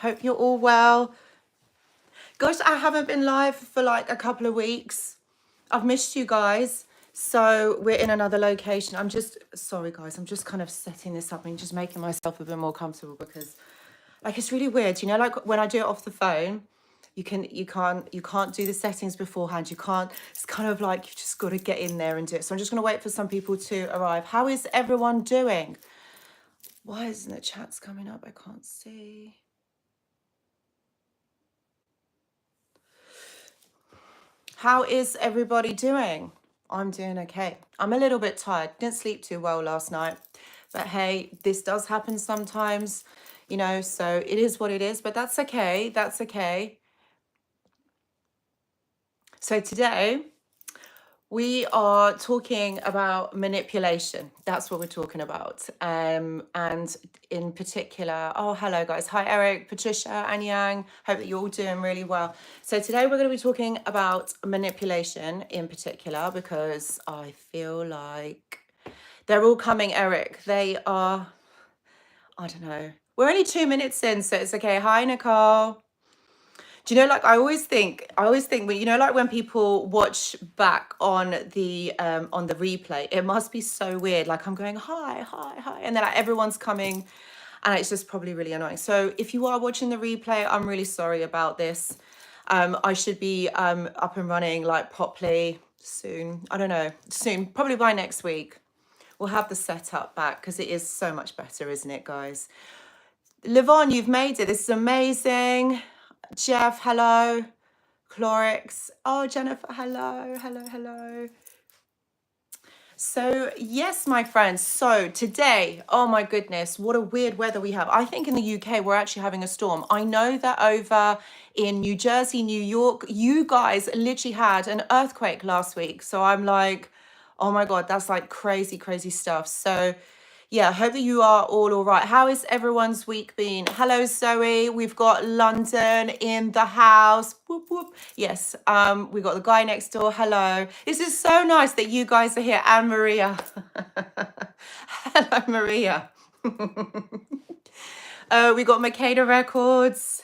Hope you're all well. Gosh, I haven't been live for like a couple of weeks. I've missed you guys. So we're in another location. I'm just sorry guys, I'm just kind of setting this up and just making myself a bit more comfortable because like it's really weird. You know, like when I do it off the phone, you can't do the settings beforehand. You can't, it's kind of like you've just got to get in there and do it. So I'm just gonna wait for some people to arrive. How is everyone doing? Why isn't the chats coming up? I can't see. How is everybody doing? I'm doing okay. I'm a little bit tired. Didn't sleep too well last night. But hey, this does happen sometimes, you know, so it is what it is, but that's okay. That's okay. So today we are talking about manipulation. That's what we're talking about. And in particular, oh, hello guys. Hi, Eric, Patricia, and Yang. Hope that you're all doing really well. So today we're going to be talking about manipulation in particular because I feel like they're all coming, Eric. They are, I don't know. We're only 2 minutes in, so it's okay. Hi, Nicole. Do you know, like I always think when you know, like when people watch back on the replay, it must be so weird. Like I'm going hi, hi, hi, and then like everyone's coming, and it's just probably really annoying. So if you are watching the replay, I'm really sorry about this. I should be up and running like properly soon. I don't know, soon, probably by next week. We'll have the setup back because it is so much better, isn't it, guys? Livon, you've made it. This is amazing. Jeff, hello. Clorix. Oh, Jennifer, hello, hello, hello. So, yes, my friends. So, today, oh my goodness, what a weird weather we have. I think in the UK, we're actually having a storm. I know that over in New Jersey, New York, you guys literally had an earthquake last week. So, I'm like, oh my God, that's like crazy, crazy stuff. So, yeah, I hope that you are all right. How is everyone's week been? Hello, Zoe. We've got London in the house. Whoop, whoop. Yes, we got the guy next door. Hello. This is so nice that you guys are here. And Maria. Hello, Maria. We got Makeda Records.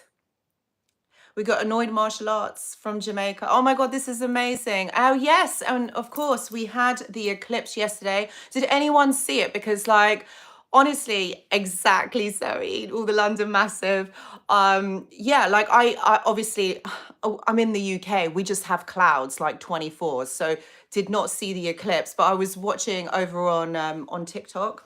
We got Annoyed Martial Arts from Jamaica. Oh my God, this is amazing. Oh yes, and of course we had the eclipse yesterday. Did anyone see it? Because like, honestly, exactly, Zoe, all the London Massive. Yeah, like I obviously, I'm in the UK. We just have clouds like 24, so did not see the eclipse. But I was watching over on TikTok.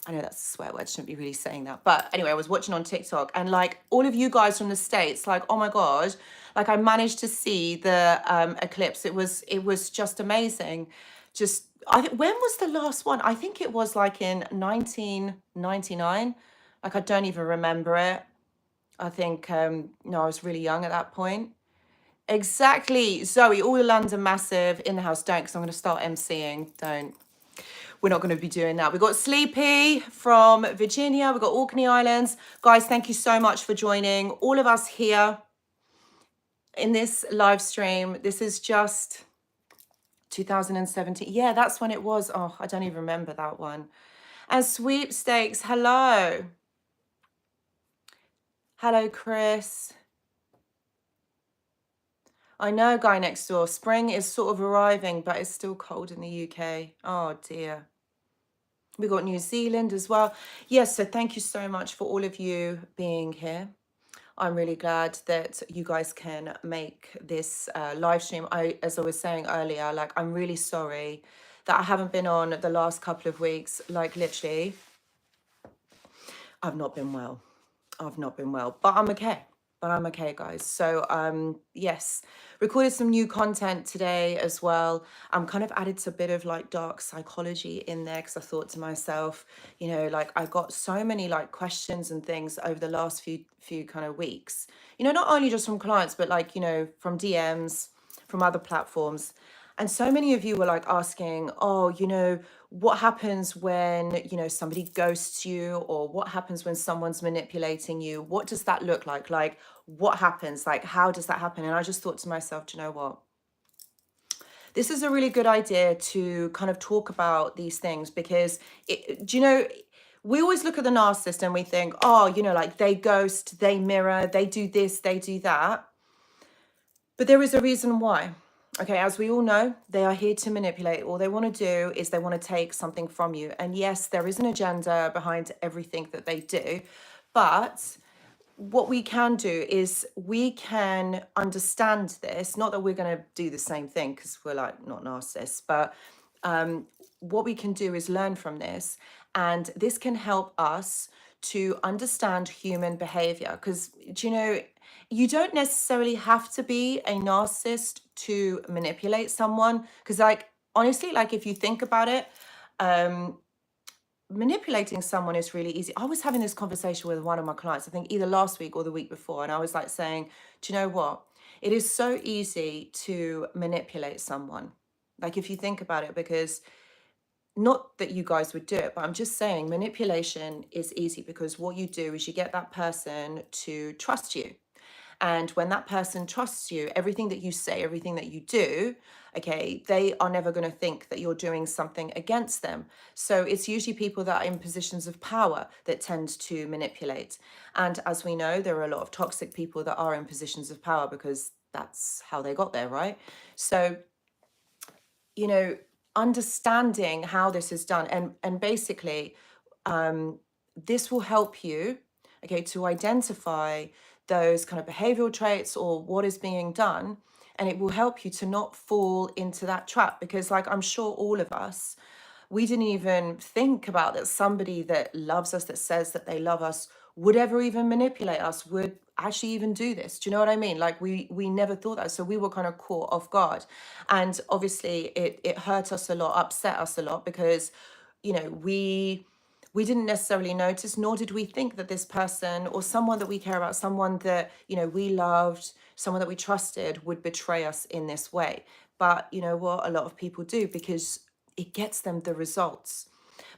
I know that's a swear word, shouldn't be really saying that. But anyway, I was watching on TikTok and like all of you guys from the States, like, oh my God, like I managed to see the eclipse. It was just amazing. Just, I think, when was the last one? I think it was like in 1999. Like I don't even remember it. I think, no, I was really young at that point. Exactly. Zoe, all the London Massive in the house. Don't, because I'm going to start emceeing. Don't. We're not going to be doing that. We've got Sleepy from Virginia. We've got Orkney Islands. Guys, thank you so much for joining. All of us here in this live stream. This is just 2017. Yeah, that's when it was. Oh, I don't even remember that one. And Sweepstakes, hello. Hello, Chris. I know, guy next door. Spring is sort of arriving, but it's still cold in the UK. Oh, dear. We got New Zealand as well. Yes, so thank you so much for all of you being here. I'm really glad that you guys can make this live stream. As I was saying earlier, like I'm really sorry that I haven't been on the last couple of weeks. Like literally, I've not been well. I've not been well, but I'm okay. But I'm okay, guys. So yes, recorded some new content today as well. I'm kind of added a bit of like dark psychology in there because I thought to myself, you know, like I got so many like questions and things over the last few kind of weeks, you know, not only just from clients, but like, you know, from DMs, from other platforms. And so many of you were like asking, oh, you know, what happens when, you know, somebody ghosts you, or what happens when someone's manipulating you? What does that look like? Like, what happens? Like, how does that happen? And I just thought to myself, do you know what? This is a really good idea to kind of talk about these things because, do you know, we always look at the narcissist and we think, oh, you know, like they ghost, they mirror, they do this, they do that. But there is a reason why. Okay, as we all know, they are here to manipulate. All they want to do is they want to take something from you. And yes, there is an agenda behind everything that they do. But what we can do is we can understand this. Not that we're going to do the same thing because we're like not narcissists, but what we can do is learn from this. And this can help us to understand human behavior. Because, do you know, you don't necessarily have to be a narcissist to manipulate someone. Because, like, honestly, like if you think about it, manipulating someone is really easy. I was having this conversation with one of my clients, I think either last week or the week before, and I was like saying, do you know what? It is so easy to manipulate someone. Like if you think about it, because not that you guys would do it, but I'm just saying manipulation is easy because what you do is you get that person to trust you. And when that person trusts you, everything that you say, everything that you do, okay, they are never going to think that you're doing something against them. So it's usually people that are in positions of power that tend to manipulate. And as we know, there are a lot of toxic people that are in positions of power because that's how they got there, right? So, you know, understanding how this is done and basically this will help you, okay, to identify those kind of behavioral traits or what is being done. And it will help you to not fall into that trap because, like, I'm sure all of us, we didn't even think about that somebody that loves us, that says that they love us, would ever even manipulate us, would actually even do this. Do you know what I mean? Like we never thought that. So we were kind of caught off guard. And obviously it hurt us a lot, upset us a lot because, you know, we didn't necessarily notice, nor did we think that this person or someone that we care about, someone that, you know, we loved, someone that we trusted would betray us in this way. But you know what? A lot of people do because it gets them the results.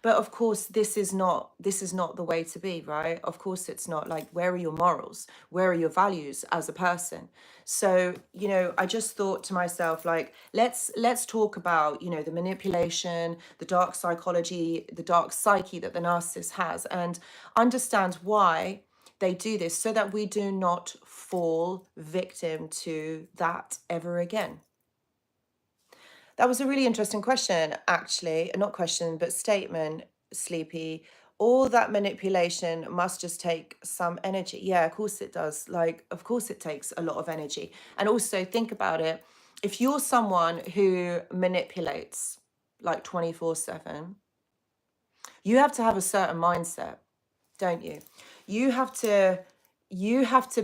But of course, this is not the way to be, right? Of course, it's not. Like, where are your morals? Where are your values as a person? So, you know, I just thought to myself, like, let's talk about, you know, the manipulation, the dark psychology, the dark psyche that the narcissist has, and understand why they do this so that we do not fall victim to that ever again. That was a really interesting question, actually. Not question, but statement, Sleepy. All that manipulation must just take some energy. Yeah, of course it does. Like, of course it takes a lot of energy. And also think about it. If you're someone who manipulates like 24/7, you have to have a certain mindset, don't you? You have to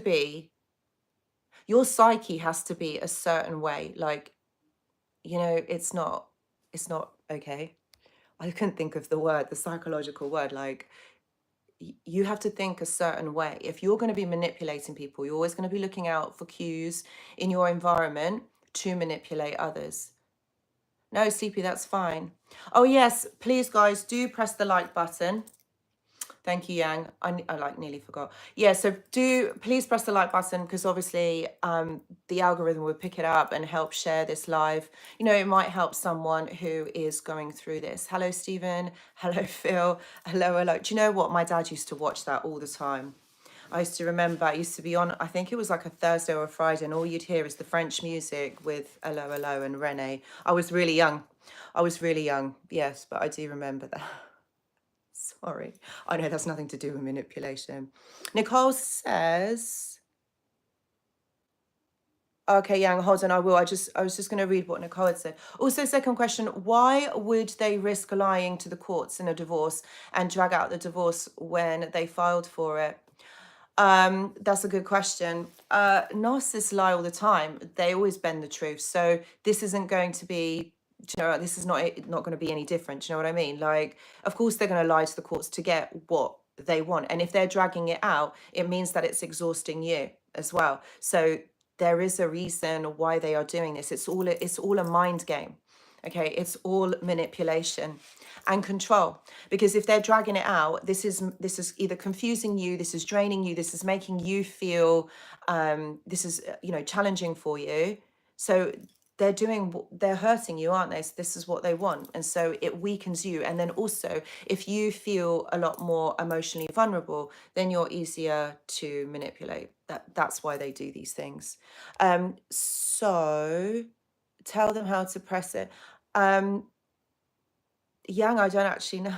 be, your psyche has to be a certain way. Like, you know, it's not okay. I couldn't think of the psychological word. Like, you have to think a certain way. If you're going to be manipulating people, you're always going to be looking out for cues in your environment to manipulate others. No, CP, that's fine. Oh yes, please guys, do press the like button. Thank you, Yang. I like nearly forgot. Yeah, so do please press the like button because obviously the algorithm will pick it up and help share this live. You know, it might help someone who is going through this. Hello, Stephen. Hello, Phil. Hello. Do you know what? My dad used to watch that all the time. I used to remember, I used to be on, I think it was like a Thursday or a Friday, and all you'd hear is the French music with Hello and Rene. I was really young. Yes, but I do remember that. Sorry. I know that's nothing to do with manipulation. Nicole says, okay, Yang, hold on, I will. I was just going to read what Nicole had said. Also, second question, why would they risk lying to the courts in a divorce and drag out the divorce when they filed for it? That's a good question. Narcissists lie all the time. They always bend the truth. So this isn't going to be, you know, this is not going to be any different. Do you know what I mean? Like, of course they're going to lie to the courts to get what they want. And if they're dragging it out, it means that it's exhausting you as well. So there is a reason why they are doing this. It's all a mind game. Okay, it's all manipulation and control. Because if they're dragging it out, this is either confusing you, this is draining you, this is making you feel, this is, you know, challenging for you. So they're hurting you, aren't they? So this is what they want, and so it weakens you. And then also, if you feel a lot more emotionally vulnerable, then you're easier to manipulate. That's why they do these things. So tell them how to press it. Yang, I don't actually know.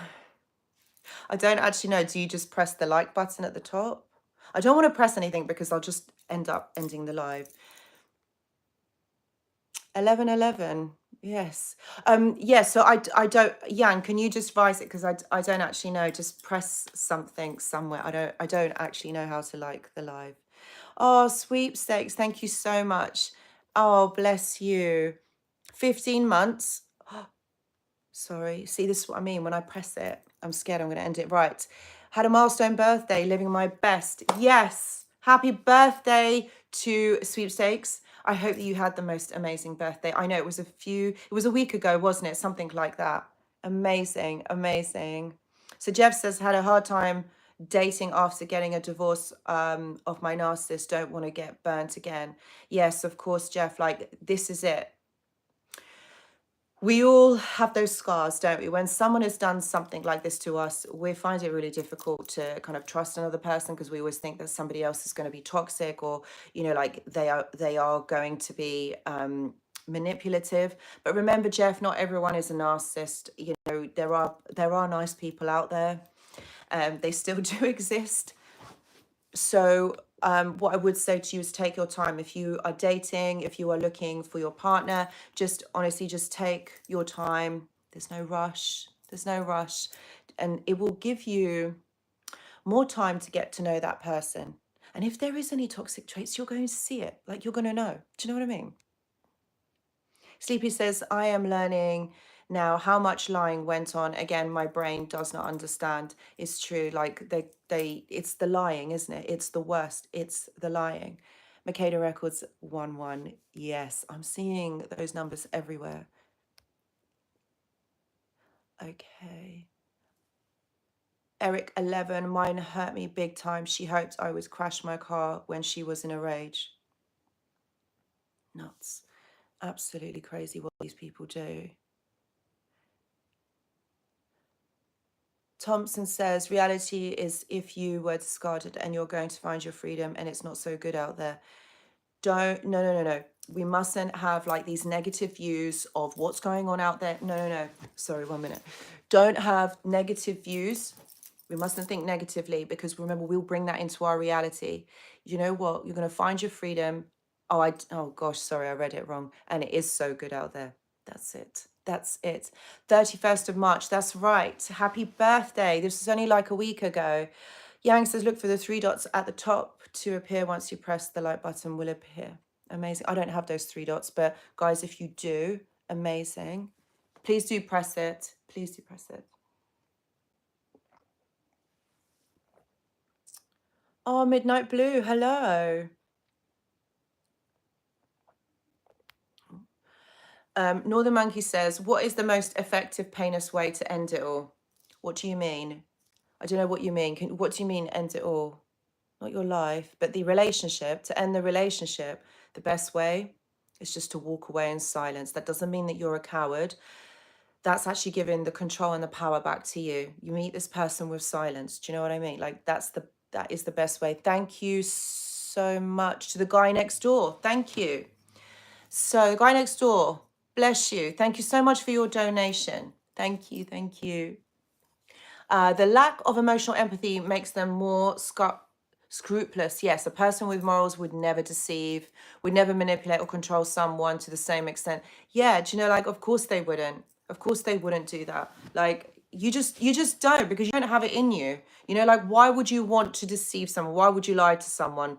I don't actually know. Do you just press the like button at the top? I don't want to press anything because I'll just end up ending the live. 11:11. Yes. Yeah, so I don't, Yang, can you just advise it? Because I don't actually know. Just press something somewhere. I don't actually know how to like the live. Oh, sweepstakes. Thank you so much. Oh, bless you. 15 months. Sorry. See, this is what I mean. When I press it, I'm scared I'm going to end it. Right. Had a milestone birthday, living my best. Yes. Happy birthday to sweepstakes. I hope that you had the most amazing birthday. I know it was a week ago, wasn't it? Something like that. Amazing, amazing. So Jeff says, had a hard time dating after getting a divorce of my narcissist. Don't want to get burnt again. Yes, of course, Jeff. Like, this is it. We all have those scars, don't we? When someone has done something like this to us, we find it really difficult to kind of trust another person because we always think that somebody else is going to be toxic, or, you know, like they are going to be manipulative. But remember, Jeff, not everyone is a narcissist. You know, there are nice people out there. They still do exist. So what I would say to you is take your time. If you are dating, if you are looking for your partner, just honestly, just take your time. There's no rush. There's no rush. And it will give you more time to get to know that person. And if there is any toxic traits, you're going to see it. Like, you're going to know. Do you know what I mean? Sleepy says, I am learning now how much lying went on. Again, my brain does not understand. It's true. Like it's the lying, isn't it? It's the worst. It's the lying. Makeda Records 1-1. Yes, I'm seeing those numbers everywhere. Okay. Eric 11, mine hurt me big time. She hoped I would crash my car when she was in a rage. Nuts. Absolutely crazy what these people do. Thompson says, reality is if you were discarded and you're going to find your freedom and it's not so good out there. No. We mustn't have like these negative views of what's going on out there. No. Sorry, 1 minute. Don't have negative views. We mustn't think negatively, because remember, we'll bring that into our reality. You know what? You're going to find your freedom. Oh gosh, sorry, I read it wrong. And it is so good out there. That's it. That's it. 31st of March. That's right. Happy birthday. This was only like a week ago. Yang says, look for the 3 dots at the top to appear. Once you press the like button, will appear. Amazing. I don't have those 3 dots, but guys, if you do, amazing. Please do press it. Please do press it. Oh, Midnight Blue, hello. Northern Monkey says, what is the most effective, painless way to end it all? What do you mean? I don't know what you mean. What do you mean end it all? Not your life, but the relationship. To end the relationship, the best way is just to walk away in silence. That doesn't mean that you're a coward. That's actually giving the control and the power back to you. You meet this person with silence. Do you know what I mean? Like, that is the best way. Thank you so much to the guy next door. Thank you. So the guy next door, bless you. Thank you so much for your donation. Thank you. Thank you. The lack of emotional empathy makes them more scrupulous. Yes, a person with morals would never deceive, would never manipulate or control someone to the same extent. Yeah, do you know, like, of course they wouldn't. Of course they wouldn't do that. Like, you just don't, because you don't have it in you. You know, like, why would you want to deceive someone? Why would you lie to someone?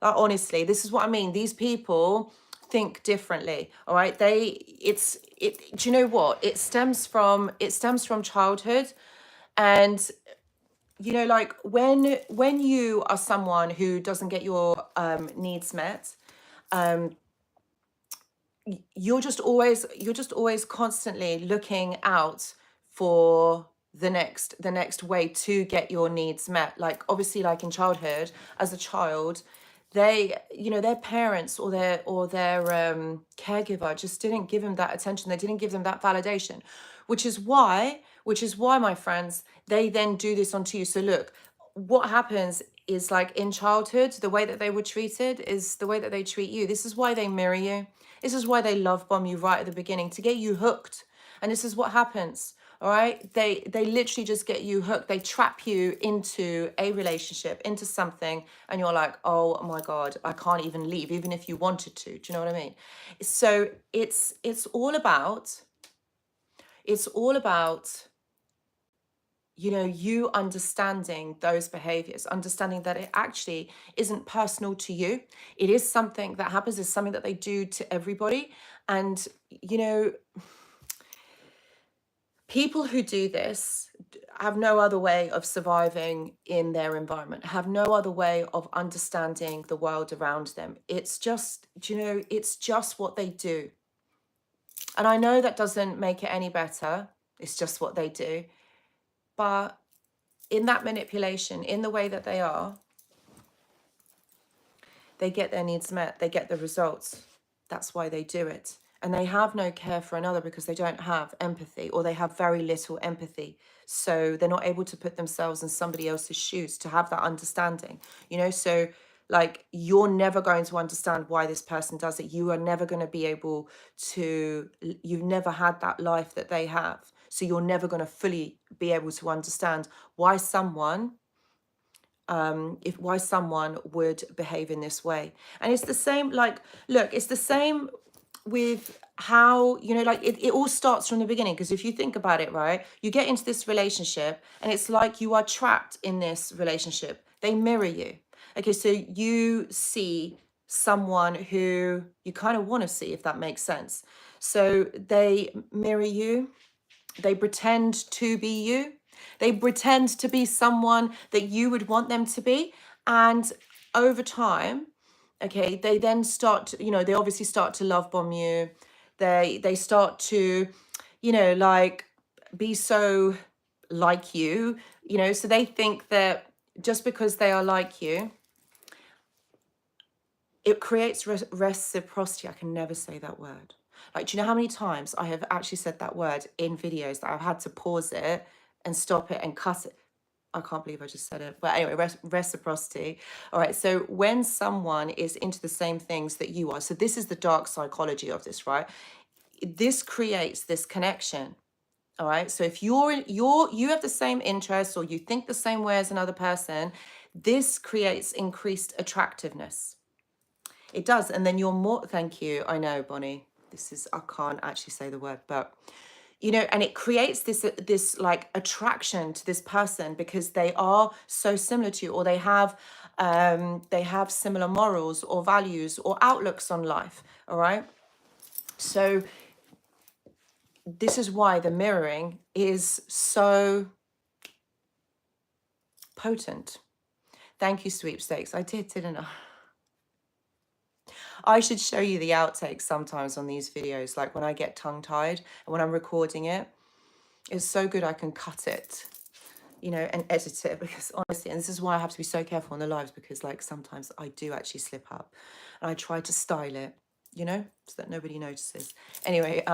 Like, honestly, this is what I mean. These people think differently. All right. Do you know what? It stems from childhood. And you know, like, when you are someone who doesn't get your needs met, you're just always constantly looking out for the next way to get your needs met. Like, obviously, like in childhood, as a child, they, you know, their parents or their caregiver just didn't give them that attention. They didn't give them that validation, which is why, my friends, they then do this onto you. So look, what happens is, like, in childhood, the way that they were treated is the way that they treat you. This is why they mirror you. This is why they love bomb you right at the beginning, to get you hooked. And this is what happens. All right, they literally just get you hooked. They trap you into a relationship, into something, and you're like, oh my God, I can't even leave, even if you wanted to. Do you know what I mean? So it's all about, you know, you understanding those behaviors, understanding that it actually isn't personal to you. It is something that happens, is something that they do to everybody. And, you know, people who do this have no other way of surviving in their environment, have no other way of understanding the world around them. It's just, you know, it's just what they do. And I know that doesn't make it any better. It's just what they do. But in that manipulation, in the way that they are, they get their needs met, they get the results. That's why they do it. And they have no care for another because they don't have empathy, or they have very little empathy. So they're not able to put themselves in somebody else's shoes to have that understanding, you know? So, like, you're never going to understand why this person does it. You are never going to be able to, you've never had that life that they have. So you're never going to fully be able to understand why someone why someone would behave in this way. And it's the same, like, look, it's the same with how, you know, like, it all starts from the beginning. Because if you think about it, right, you get into this relationship and it's like you are trapped in this relationship. They mirror you. Okay, so you see someone who you kind of want to see, if that makes sense. So they mirror you, they pretend to be you. They pretend to be someone that you would want them to be. And over time, okay, they then start to, you know, they obviously start to love bomb you. They start to, you know, like, be so like you, you know, so they think that just because they are like you, it creates reciprocity. I can never say that word. Like, do you know how many times I have actually said that word in videos that I've had to pause it and stop it and cut it? I can't believe I just said it. But anyway, reciprocity. All right. So when someone is into the same things that you are, so this is the dark psychology of this, right? This creates this connection. All right. So if you have the same interests, or you think the same way as another person, this creates increased attractiveness. It does. And then you're more, thank you. I know, Bonnie, I can't actually say the word, but, you know, and it creates this like attraction to this person because they are so similar to you, or they have similar morals or values or outlooks on life. All right. So this is why the mirroring is so potent. Thank you, sweepstakes. I did, didn't I? I should show you the outtakes sometimes on these videos, like when I get tongue-tied and when I'm recording it. It's so good I can cut it, you know, and edit it, because honestly, and this is why I have to be so careful on the lives, because, like, sometimes I do actually slip up and I try to style it, you know, so that nobody notices. Anyway,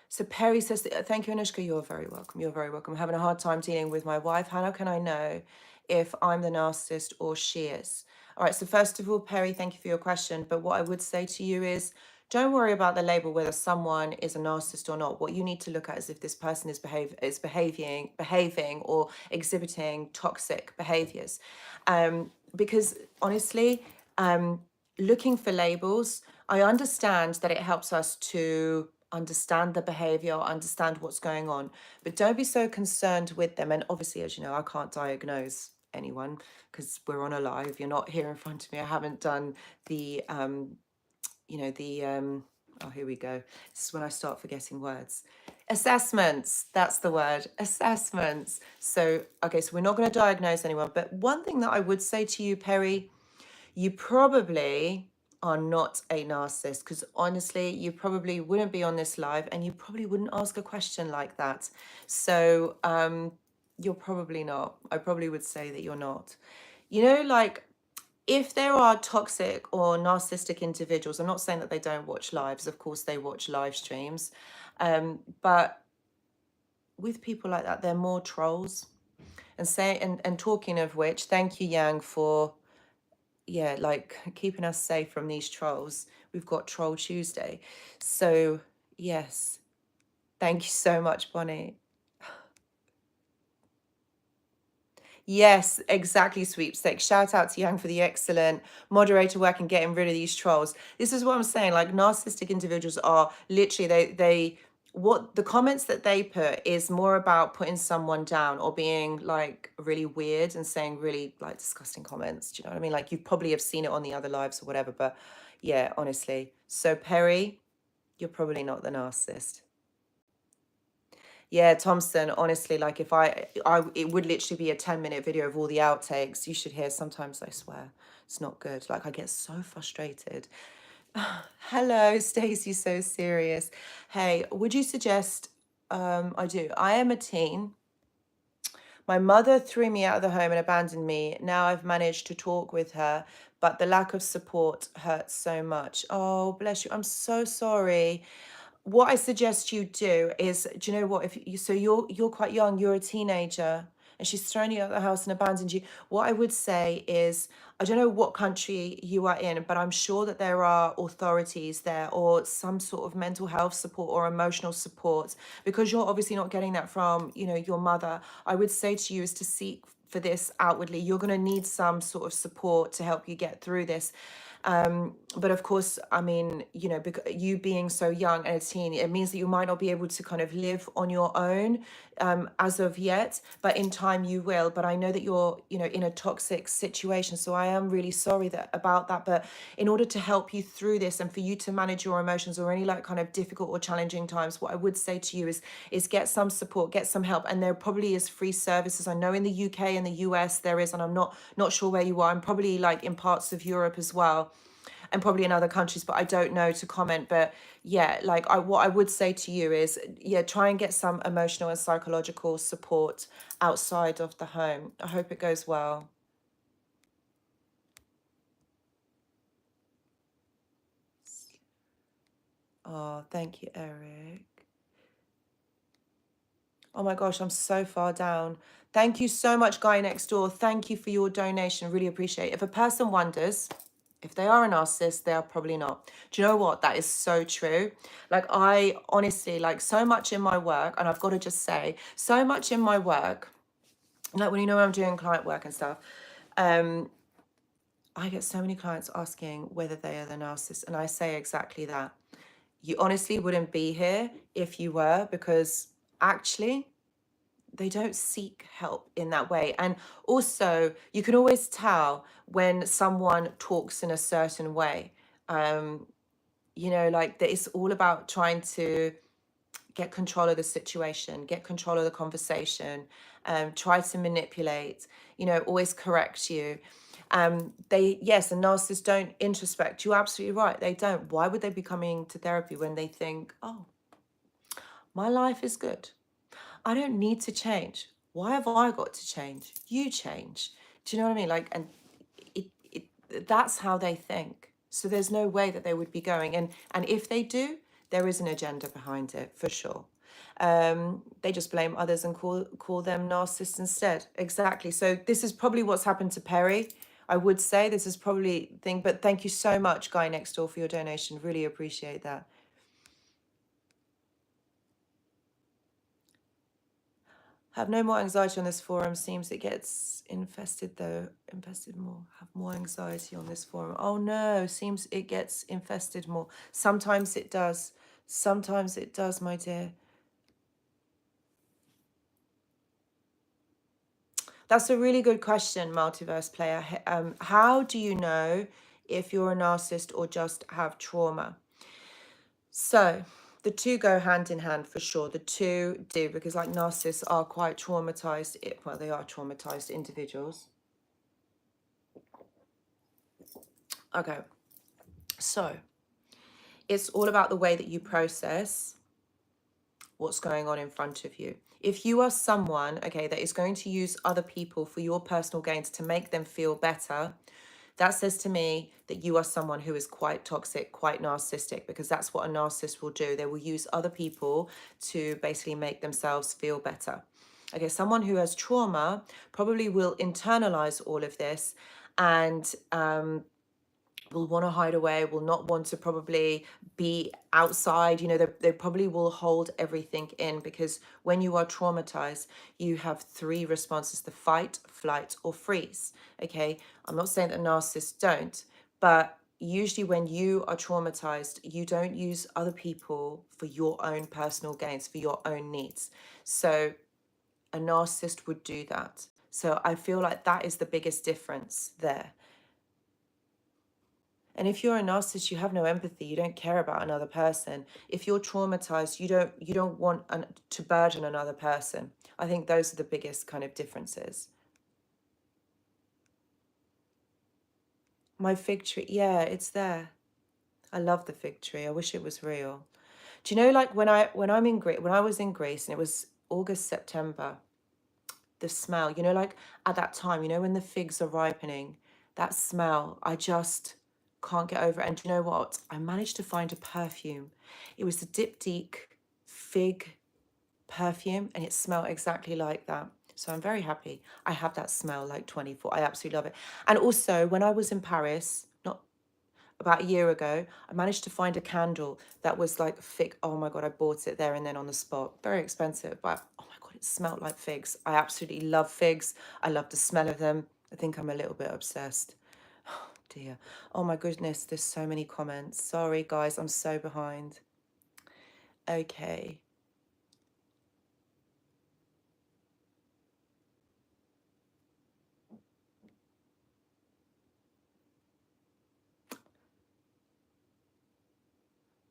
so Perry says, thank you, Anushka. You're very welcome. You're very welcome. I'm having a hard time dealing with my wife. How can I know if I'm the narcissist or she is? All right. So first of all, Perry, thank you for your question. But what I would say to you is, don't worry about the label, whether someone is a narcissist or not. What you need to look at is if this person is behaving or exhibiting toxic behaviors. Because honestly, looking for labels, I understand that it helps us to understand the behavior, understand what's going on, but don't be so concerned with them. And obviously, as you know, I can't diagnose anyone because we're on a live. You're not here in front of me. I haven't done the oh, here we go. This is when I start forgetting words. Assessments, that's the word, assessments. So, okay, so we're not going to diagnose anyone, but one thing that I would say to you, Perry, you probably are not a narcissist, because honestly, you probably wouldn't be on this live and you probably wouldn't ask a question like that. So You're probably not. I probably would say that you're not. You know, like, if there are toxic or narcissistic individuals, I'm not saying that they don't watch lives. Of course, they watch live streams. But with people like that, they're more trolls. And talking of which, thank you, Yang, for like keeping us safe from these trolls. We've got Troll Tuesday. So yes, thank you so much, Bonnie. Yes, exactly, sweepstakes. Shout out to Yang for the excellent moderator work and getting rid of these trolls. This is what I'm saying. Like, narcissistic individuals are literally, they what the comments that they put is more about putting someone down or being like really weird and saying really like disgusting comments. Do you know what I mean? Like, you probably have seen it on the other lives or whatever, but yeah, honestly. So Perry, you're probably not the narcissist. Yeah, Thompson, honestly, like, if it would literally be a 10-minute video of all the outtakes. You should hear. Sometimes I swear it's not good. Like, I get so frustrated. Hello, Stacey, so serious. Hey, would you suggest, I do. I am a teen. My mother threw me out of the home and abandoned me. Now I've managed to talk with her, but the lack of support hurts so much. Oh, bless you. I'm so sorry. What I suggest you do is, do you know what? If you, so you're quite young, you're a teenager, and she's thrown you out of the house and abandoned you. What I would say is, I don't know what country you are in, but I'm sure that there are authorities there or some sort of mental health support or emotional support, because you're obviously not getting that from, your mother. I would say to you is to seek for this outwardly. You're going to need some sort of support to help you get through this. But of course, I mean, because you being so young and a teen, it means that you might not be able to kind of live on your own as of yet, but in time you will. But I know that you're, in a toxic situation. So I am really sorry about that. But in order to help you through this and for you to manage your emotions or any like kind of difficult or challenging times, what I would say to you is get some support, get some help. And there probably is free services. I know in the UK and the US there is, and I'm not sure where you are. I'm probably like in parts of Europe as well, and probably in other countries, but I don't know to comment. But yeah, like, what I would say to you is, try and get some emotional and psychological support outside of the home. I hope it goes well. Oh, thank you, Eric. Oh my gosh, I'm so far down. Thank you so much, Guy Next Door. Thank you for your donation. Really appreciate it. If a person wonders if they are a narcissist, they are probably not. Do you know what? That is so true. Like, I honestly, like, so much in my work, and I've got to just say, so much in my work, like when I'm doing client work and stuff, I get so many clients asking whether they are the narcissist, and I say exactly that. You honestly wouldn't be here if you were, because actually they don't seek help in that way. And also, you can always tell when someone talks in a certain way. Like, that it's all about trying to get control of the situation, get control of the conversation, try to manipulate, always correct you. Yes, and narcissists don't introspect. You're absolutely right. They don't. Why would they be coming to therapy when they think, oh, my life is good, I don't need to change. Why have I got to change? You change. Do you know what I mean? Like, and that's how they think. So there's no way that they would be going. And if they do, there is an agenda behind it, for sure. They just blame others and call them narcissists instead. Exactly. So this is probably what's happened to Perry. I would say this is probably thing, but thank you so much, Guy Next Door, for your donation. Really appreciate that. Have no more anxiety on this forum. Seems it gets infested though. Infested more. Have more anxiety on this forum. Oh no, seems it gets infested more. Sometimes it does. Sometimes it does, my dear. That's a really good question, Multiverse Player. How do you know if you're a narcissist or just have trauma? So the two go hand in hand for sure. The two do, because like narcissists are quite traumatized. Well, they are traumatized individuals. Okay. So it's all about the way that you process what's going on in front of you. If you are someone, okay, that is going to use other people for your personal gains to make them feel better, that says to me that you are someone who is quite toxic, quite narcissistic, because that's what a narcissist will do. They will use other people to basically make themselves feel better. Okay, someone who has trauma probably will internalize all of this and will want to hide away, will not want to probably be outside. You know, they probably will hold everything in, because when you are traumatized, you have three responses: the fight, flight, or freeze. Okay, I'm not saying that narcissists don't, but usually when you are traumatized, you don't use other people for your own personal gains, for your own needs. So a narcissist would do that. So I feel like that is the biggest difference there. And if you're a narcissist, you have no empathy. You don't care about another person. If you're traumatized, you don't want to burden another person. I think those are the biggest kind of differences. My fig tree, yeah, it's there. I love the fig tree. I wish it was real. Do you know, like when I was in Greece and it was August, September, the smell, you know, like at that time, you know, when the figs are ripening, that smell, I just can't get over it. And do you know what? I managed to find a perfume. It was the Diptyque fig perfume and it smelled exactly like that. So I'm very happy. I have that smell like 24. I absolutely love it. And also when I was in Paris, not about a year ago, I managed to find a candle that was like fig. Oh my God, I bought it there and then on the spot. Very expensive, but oh my God, it smelled like figs. I absolutely love figs. I love the smell of them. I think I'm a little bit obsessed. Oh dear. Oh my goodness, there's so many comments. Sorry guys, I'm so behind. Okay.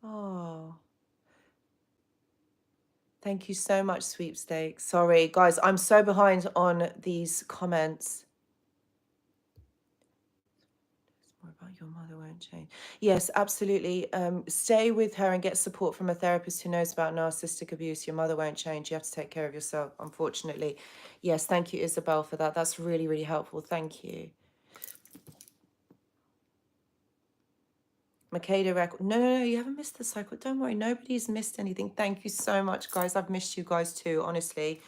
Oh. Thank you so much, Sweepstakes. Sorry, guys, I'm so behind on these comments. More about your mother won't change. Yes, absolutely. Stay with her and get support from a therapist who knows about narcissistic abuse. Your mother won't change. You have to take care of yourself, unfortunately. Yes, thank you, Isabel, for that. That's really, really helpful. Thank you. Makeda record. No, you haven't missed the cycle. Don't worry, nobody's missed anything. Thank you so much, guys. I've missed you guys too, honestly.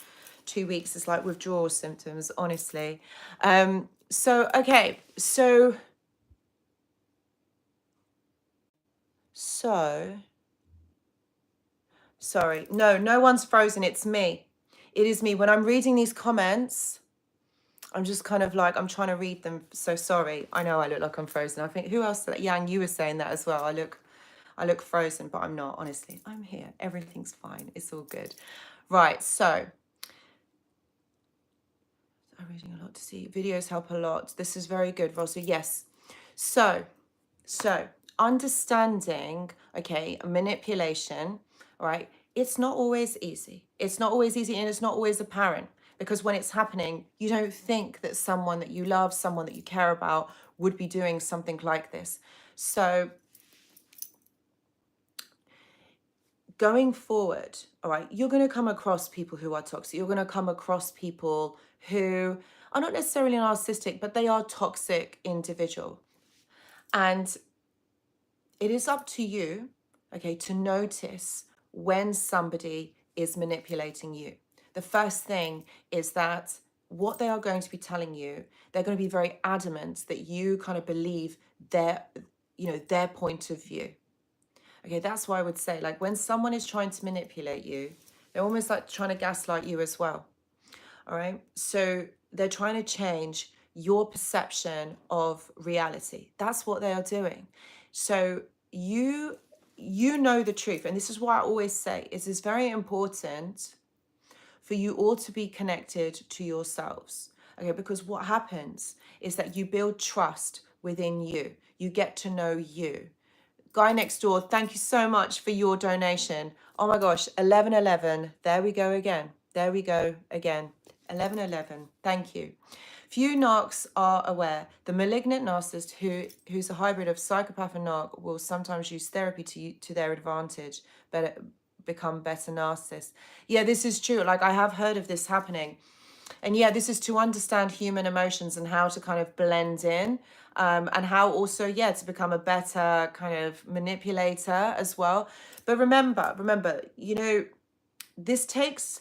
2 weeks is like withdrawal symptoms, honestly. Okay, so sorry. No one's frozen. It's me. It is me. When I'm reading these comments, I'm just kind of like, I'm trying to read them. So sorry. I know I look like I'm frozen. I think, who else? Yang, you were saying that as well. I look frozen, but I'm not, honestly. I'm here. Everything's fine. It's all good. Right, so I'm reading a lot to see. Videos help a lot. This is very good, Rosa. Yes. So understanding, okay, manipulation, all right, it's not always easy. It's not always easy and it's not always apparent, because when it's happening, you don't think that someone that you love, someone that you care about would be doing something like this. So going forward, all right, you're going to come across people who are toxic. You're going to come across people who are not necessarily narcissistic, but they are toxic individual. And it is up to you, okay, to notice when somebody is manipulating you. The first thing is that what they are going to be telling you, they're going to be very adamant that you kind of believe their point of view. Okay, that's why I would say, like, when someone is trying to manipulate you, they're almost like trying to gaslight you as well. All right, so they're trying to change your perception of reality. That's what they are doing. So you know the truth, and this is why I always say it is very important for you all to be connected to yourselves. Okay, because what happens is that you build trust within you. You get to know you. Guy next door, thank you so much for your donation. Oh my gosh, 1111. There we go again. There we go again. 1111. Thank you. Few narcs are aware the malignant narcissist who's a hybrid of psychopath and narc will sometimes use therapy to their advantage, become better narcissists. Yeah, this is true. Like, I have heard of this happening. And yeah, this is to understand human emotions and how to kind of blend in, and how also, yeah, to become a better kind of manipulator as well. But remember, you know, this takes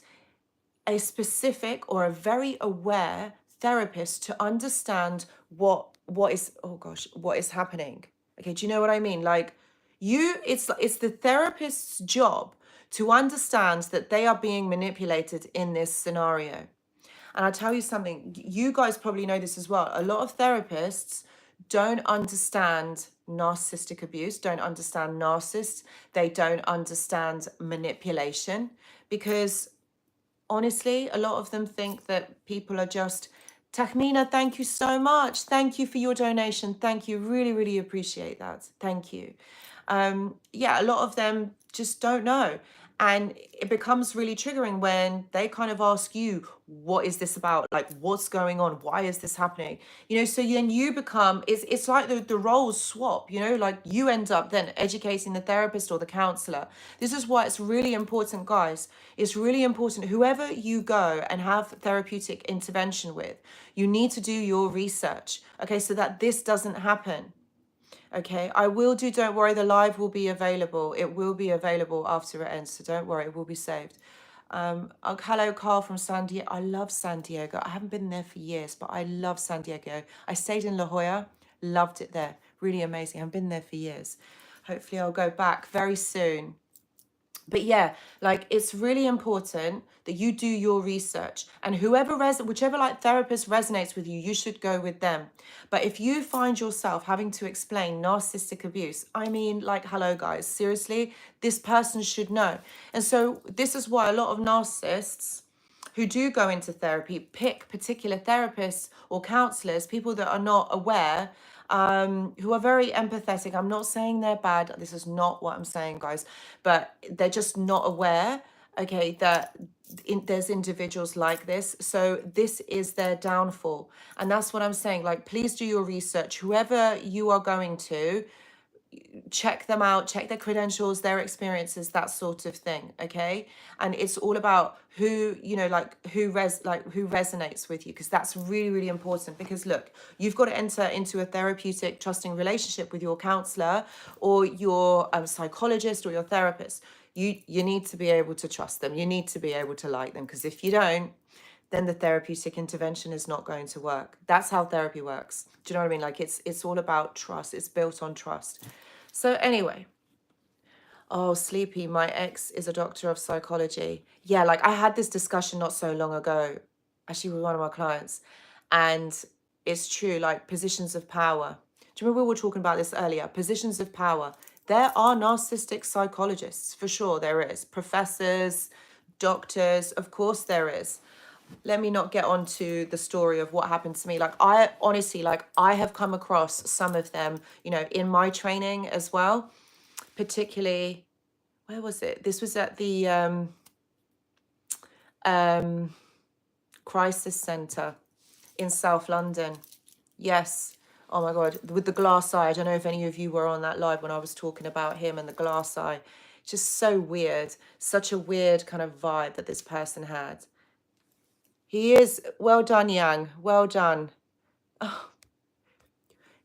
a specific or a very aware therapist to understand what is, oh gosh, what is happening. Okay, do you know what I mean? Like, it's the therapist's job to understand that they are being manipulated in this scenario. And I'll tell you something, you guys probably know this as well. A lot of therapists don't understand narcissistic abuse, don't understand narcissists, they don't understand manipulation, because honestly, a lot of them think that people are just, Tahmina, thank you so much. Thank you for your donation. Thank you. Really, really appreciate that. Thank you. Yeah, a lot of them just don't know. And it becomes really triggering when they kind of ask you, what is this about? Like, what's going on? Why is this happening? You know, so then you become, it's like the roles swap, you know, like you end up then educating the therapist or the counselor. This is why it's really important, guys. It's really important. Whoever you go and have therapeutic intervention with, you need to do your research, okay, so that this doesn't happen. Okay, I will do, don't worry, the live will be available. It will be available after it ends, so don't worry, it will be saved. Hello, Carl from San Diego. I love San Diego. I haven't been there for years, but I love San Diego. I stayed in La Jolla, loved it there. Really amazing. I haven't been there for years. Hopefully I'll go back very soon. But yeah, like, it's really important that you do your research, and whichever like therapist resonates with you, you should go with them. But if you find yourself having to explain narcissistic abuse, I mean, like, hello guys, seriously, this person should know. And so this is why a lot of narcissists who do go into therapy pick particular therapists or counselors, people that are not aware, who are very empathetic. I'm not saying they're bad. This is not what I'm saying, guys, but they're just not aware, okay, that there's individuals like this. So this is their downfall. And that's what I'm saying. Like, please do your research. Whoever you are going to, check them out, check their credentials, their experiences, that sort of thing, okay? And it's all about who, you know, like who resonates with you, because that's really, really important. Because look, you've got to enter into a therapeutic, trusting relationship with your counselor or your psychologist or your therapist. You need to be able to trust them. You need to be able to like them, because if you don't, then the therapeutic intervention is not going to work. That's how therapy works. Do you know what I mean? Like, it's all about trust. It's built on trust. So anyway, oh, Sleepy, my ex is a doctor of psychology. Yeah, like, I had this discussion not so long ago, actually, with one of my clients. And it's true, like, positions of power. Do you remember we were talking about this earlier? Positions of power. There are narcissistic psychologists, for sure there is. Professors, doctors, of course there is. Let me not get on to the story of what happened to me. Like, I honestly, like, I have come across some of them, you know, in my training as well. Particularly, where was it? This was at the crisis centre in South London. Yes. Oh my God, with the glass eye. I don't know if any of you were on that live when I was talking about him and the glass eye. Just so weird. Such a weird kind of vibe that this person had. He is, well done, Yang. Well done. Oh,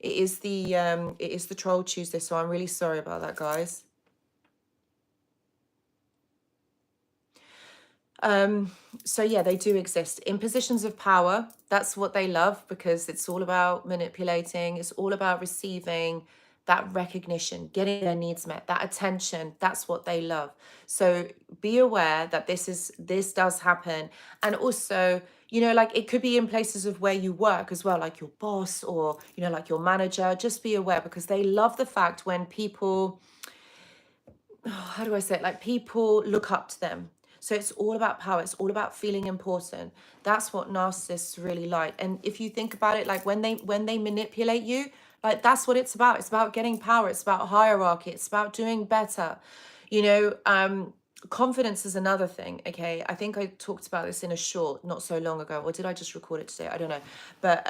it is the Troll Tuesday, so I'm really sorry about that, guys. So yeah, they do exist in positions of power. That's what they love, because it's all about manipulating. It's all about receiving that recognition, getting their needs met, that attention. That's what they love. So be aware that this does happen. And also, you know, like, it could be in places of where you work as well, like your boss or, you know, like your manager. Just be aware, because they love the fact when people, how do I say it? Like, people look up to them. So it's all about power. It's all about feeling important. That's what narcissists really like. And if you think about it, like, when they manipulate you, like, that's what it's about. It's about getting power. It's about hierarchy. It's about doing better. You know, confidence is another thing. Okay, I think I talked about this in a short not so long ago, or did I just record it today? I don't know. But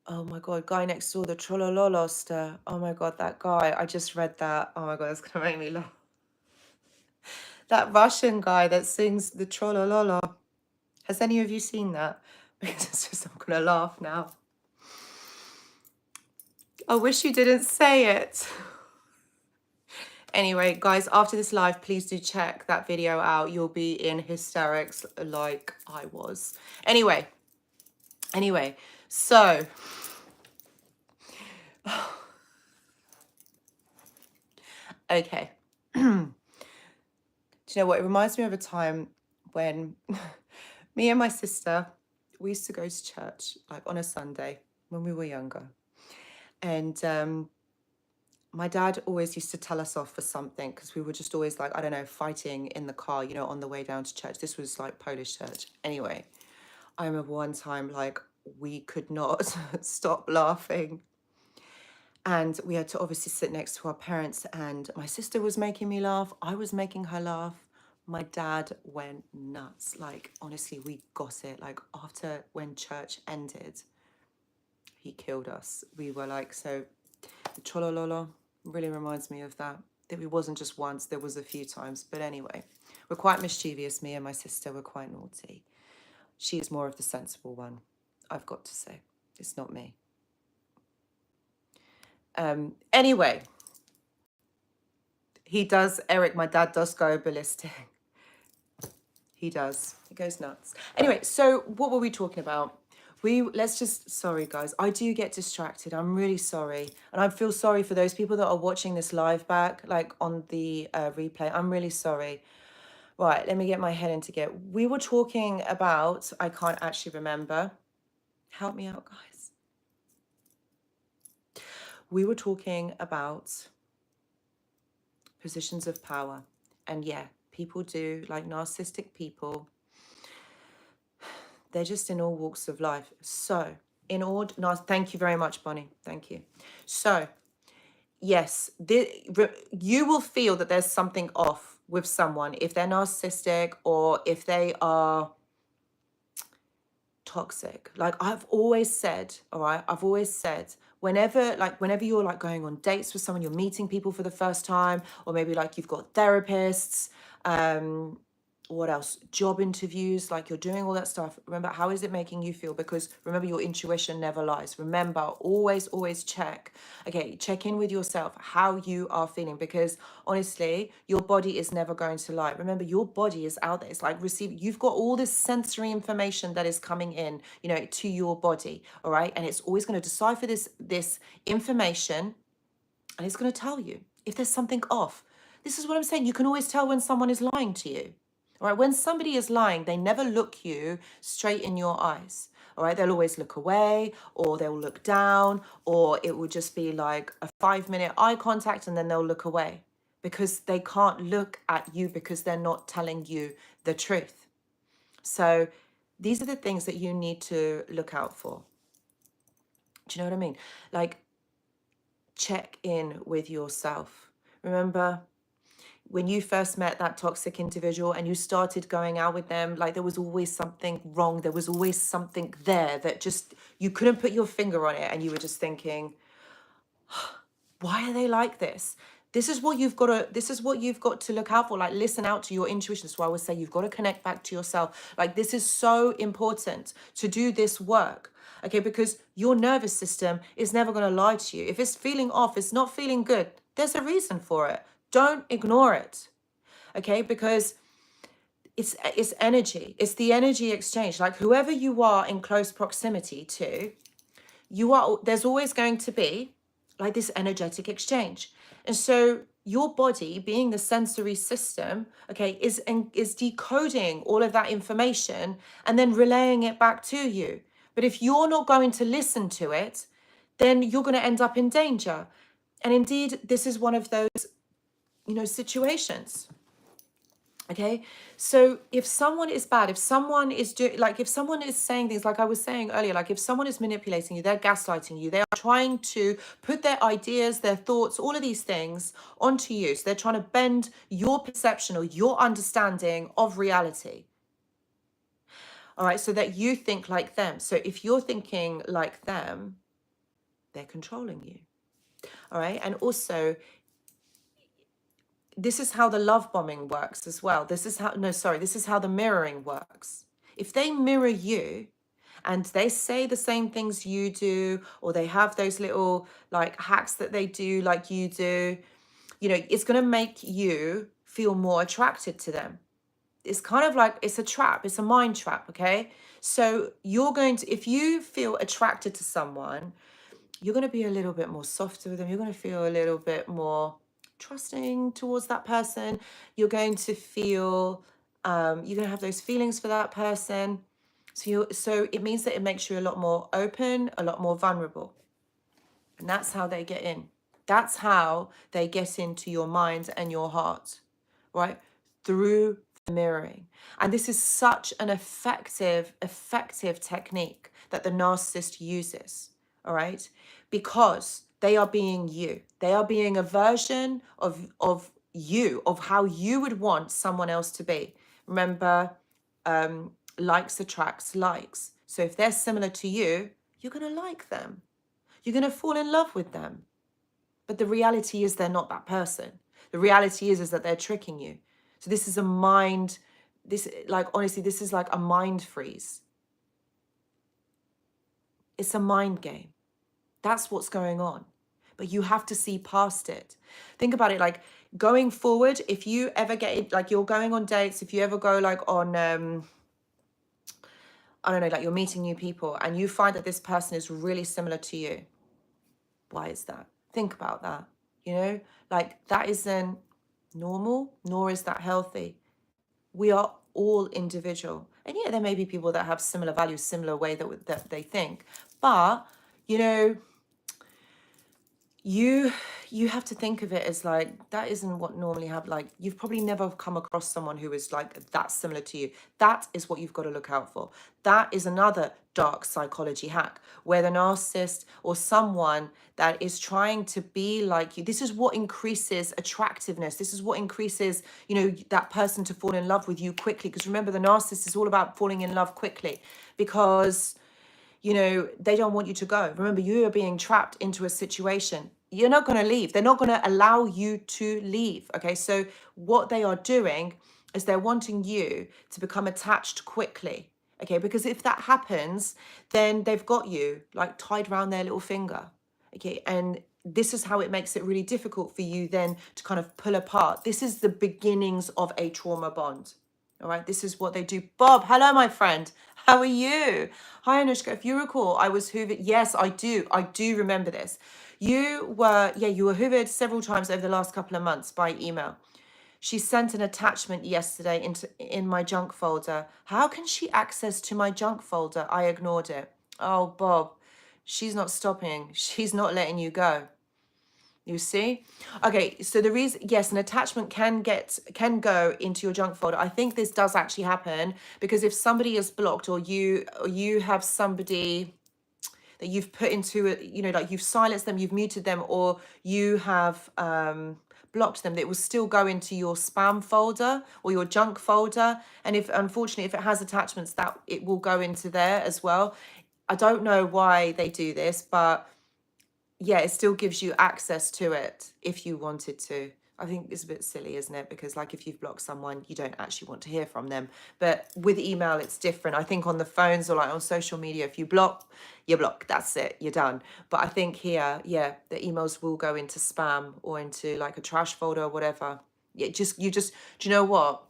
Oh my God, guy next door, the Trollololoster. Oh my God, that guy. I just read that. Oh my God, that's gonna make me laugh. That Russian guy that sings the Trollololo. Has any of you seen that? Because it's just, I'm gonna laugh now. I wish you didn't say it. Anyway, guys, after this live, please do check that video out. You'll be in hysterics like I was. Anyway, so okay. Do you know what? It reminds me of a time when me and my sister, we used to go to church like on a Sunday when we were younger. And my dad always used to tell us off for something because we were just always like, I don't know, fighting in the car, you know, on the way down to church. This was like Polish church. Anyway, I remember one time, like, we could not stop laughing. And we had to obviously sit next to our parents, and my sister was making me laugh. I was making her laugh. My dad went nuts. Like, honestly, we got it. Like, after when church ended, he killed us. We were like, so the Cholololo really reminds me of that. That it wasn't just once, there was a few times. But anyway, we're quite mischievous. Me and my sister were quite naughty. She's more of the sensible one, I've got to say. It's not me. Anyway, he does, Eric, my dad does go ballistic. He does. He goes nuts. Anyway, so what were we talking about? Sorry guys, I do get distracted. I'm really sorry. And I feel sorry for those people that are watching this live back, like on the replay. I'm really sorry. Right, let me get my head into gear. We were talking about, I can't actually remember. Help me out, guys. We were talking about positions of power. And yeah, people do, like narcissistic people, they're just in all walks of life. So, thank you very much, Bonnie. Thank you. So, yes, you will feel that there's something off with someone if they're narcissistic or if they are toxic. Like I've always said, all right, whenever you're like going on dates with someone, you're meeting people for the first time, or maybe like you've got therapists, what else? Job interviews, like you're doing all that stuff. Remember, how is it making you feel? Because remember, your intuition never lies. Remember, always check. Okay, check in with yourself, how you are feeling, because honestly, your body is never going to lie. Remember, your body is out there. It's like you've got all this sensory information that is coming in, you know, to your body. All right. And it's always going to decipher this information, and it's going to tell you if there's something off. This is what I'm saying. You can always tell when someone is lying to you. All right, when somebody is lying, they never look you straight in your eyes. All right, they'll always look away, or they'll look down, or it will just be like a 5-minute eye contact and then they'll look away because they can't look at you because they're not telling you the truth. So these are the things that you need to look out for. Do you know what I mean? Like, check in with yourself. Remember, when you first met that toxic individual and you started going out with them, like there was always something wrong. There was always something there that just, you couldn't put your finger on it. And you were just thinking, why are they like this? This is what you've got to look out for. Like, listen out to your intuition. That's why I would say you've got to connect back to yourself. Like, this is so important to do this work. Okay, because your nervous system is never going to lie to you. If it's feeling off, it's not feeling good, there's a reason for it. Don't ignore it, okay? Because it's energy. It's the energy exchange. Like whoever you are in close proximity to, there's always going to be like this energetic exchange. And so your body, being the sensory system, okay, is decoding all of that information and then relaying it back to you. But if you're not going to listen to it, then you're going to end up in danger. And indeed, this is one of those, you know, situations. Okay, so if someone is bad, if someone is if someone is saying things like I was saying earlier, like if someone is manipulating you, they're gaslighting you, they are trying to put their ideas, their thoughts, all of these things onto you. So they're trying to bend your perception or your understanding of reality. All right, so that you think like them. So if you're thinking like them, they're controlling you. All right. And also, this is how the love bombing works as well. This is how the mirroring works. If they mirror you and they say the same things you do, or they have those little like hacks that they do like you do, you know, it's going to make you feel more attracted to them. It's kind of like, it's a trap. It's a mind trap. Okay. So you're going to, if you feel attracted to someone, you're going to be a little bit more softer with them. You're going to feel a little bit more trusting towards that person. You're going to feel, you're going to have those feelings for that person. So it means that it makes you a lot more open, a lot more vulnerable. And that's how they get in. That's how they get into your mind and your heart, right? Through the mirroring. And this is such an effective technique that the narcissist uses, all right? Because they are being you. They are being a version of you, of how you would want someone else to be. Remember, likes attracts likes. So if they're similar to you, you're going to like them. You're going to fall in love with them. But the reality is they're not that person. The reality is that they're tricking you. So this is a mind, honestly, this is like a mind freeze. It's a mind game. That's what's going on. But you have to see past it. Think about it, like going forward, if you ever get it, like you're going on dates, if you ever go like on, I don't know, like you're meeting new people and you find that this person is really similar to you. Why is that? Think about that. You know, like that isn't normal, nor is that healthy. We are all individual. And yeah, there may be people that have similar values, similar way that they think. But, you know, you have to think of it as like, that isn't what normally happens. Like, you've probably never come across someone who is like that similar to you. That is what you've got to look out for. That is another dark psychology hack, where the narcissist or someone that is trying to be like you, this is what increases attractiveness. This is what increases, you know, that person to fall in love with you quickly. Because remember, the narcissist is all about falling in love quickly, because, you know, they don't want you to go. Remember, you are being trapped into a situation. You're not going to leave. They're not going to allow you to leave. Okay. So what they are doing is they're wanting you to become attached quickly. Okay. Because if that happens, then they've got you like tied around their little finger. Okay. And this is how it makes it really difficult for you then to kind of pull apart. This is the beginnings of a trauma bond. All right, this is what they do. Bob, hello, my friend. How are you? Hi, Anushka. If you recall, I was hoovered. Yes, I do. I do remember this. You were hoovered several times over the last couple of months by email. She sent an attachment yesterday in my junk folder. How can she access to my junk folder? I ignored it. Oh, Bob, she's not stopping. She's not letting you go. You see? Okay, so the reason, yes, an attachment can go into your junk folder. I think this does actually happen because if somebody is blocked, or you have somebody that you've put into it, you know, like you've silenced them, you've muted them, or you have blocked them, it will still go into your spam folder or your junk folder. And if, unfortunately, if it has attachments, that it will go into there as well. I don't know why they do this, but yeah, it still gives you access to it if you wanted to. I think it's a bit silly, isn't it? Because like if you've blocked someone, you don't actually want to hear from them. But with email, it's different. I think on the phones or like on social media, if you block, you block. That's it. You're done. But I think here, yeah, the emails will go into spam or into like a trash folder or whatever. Do you know what?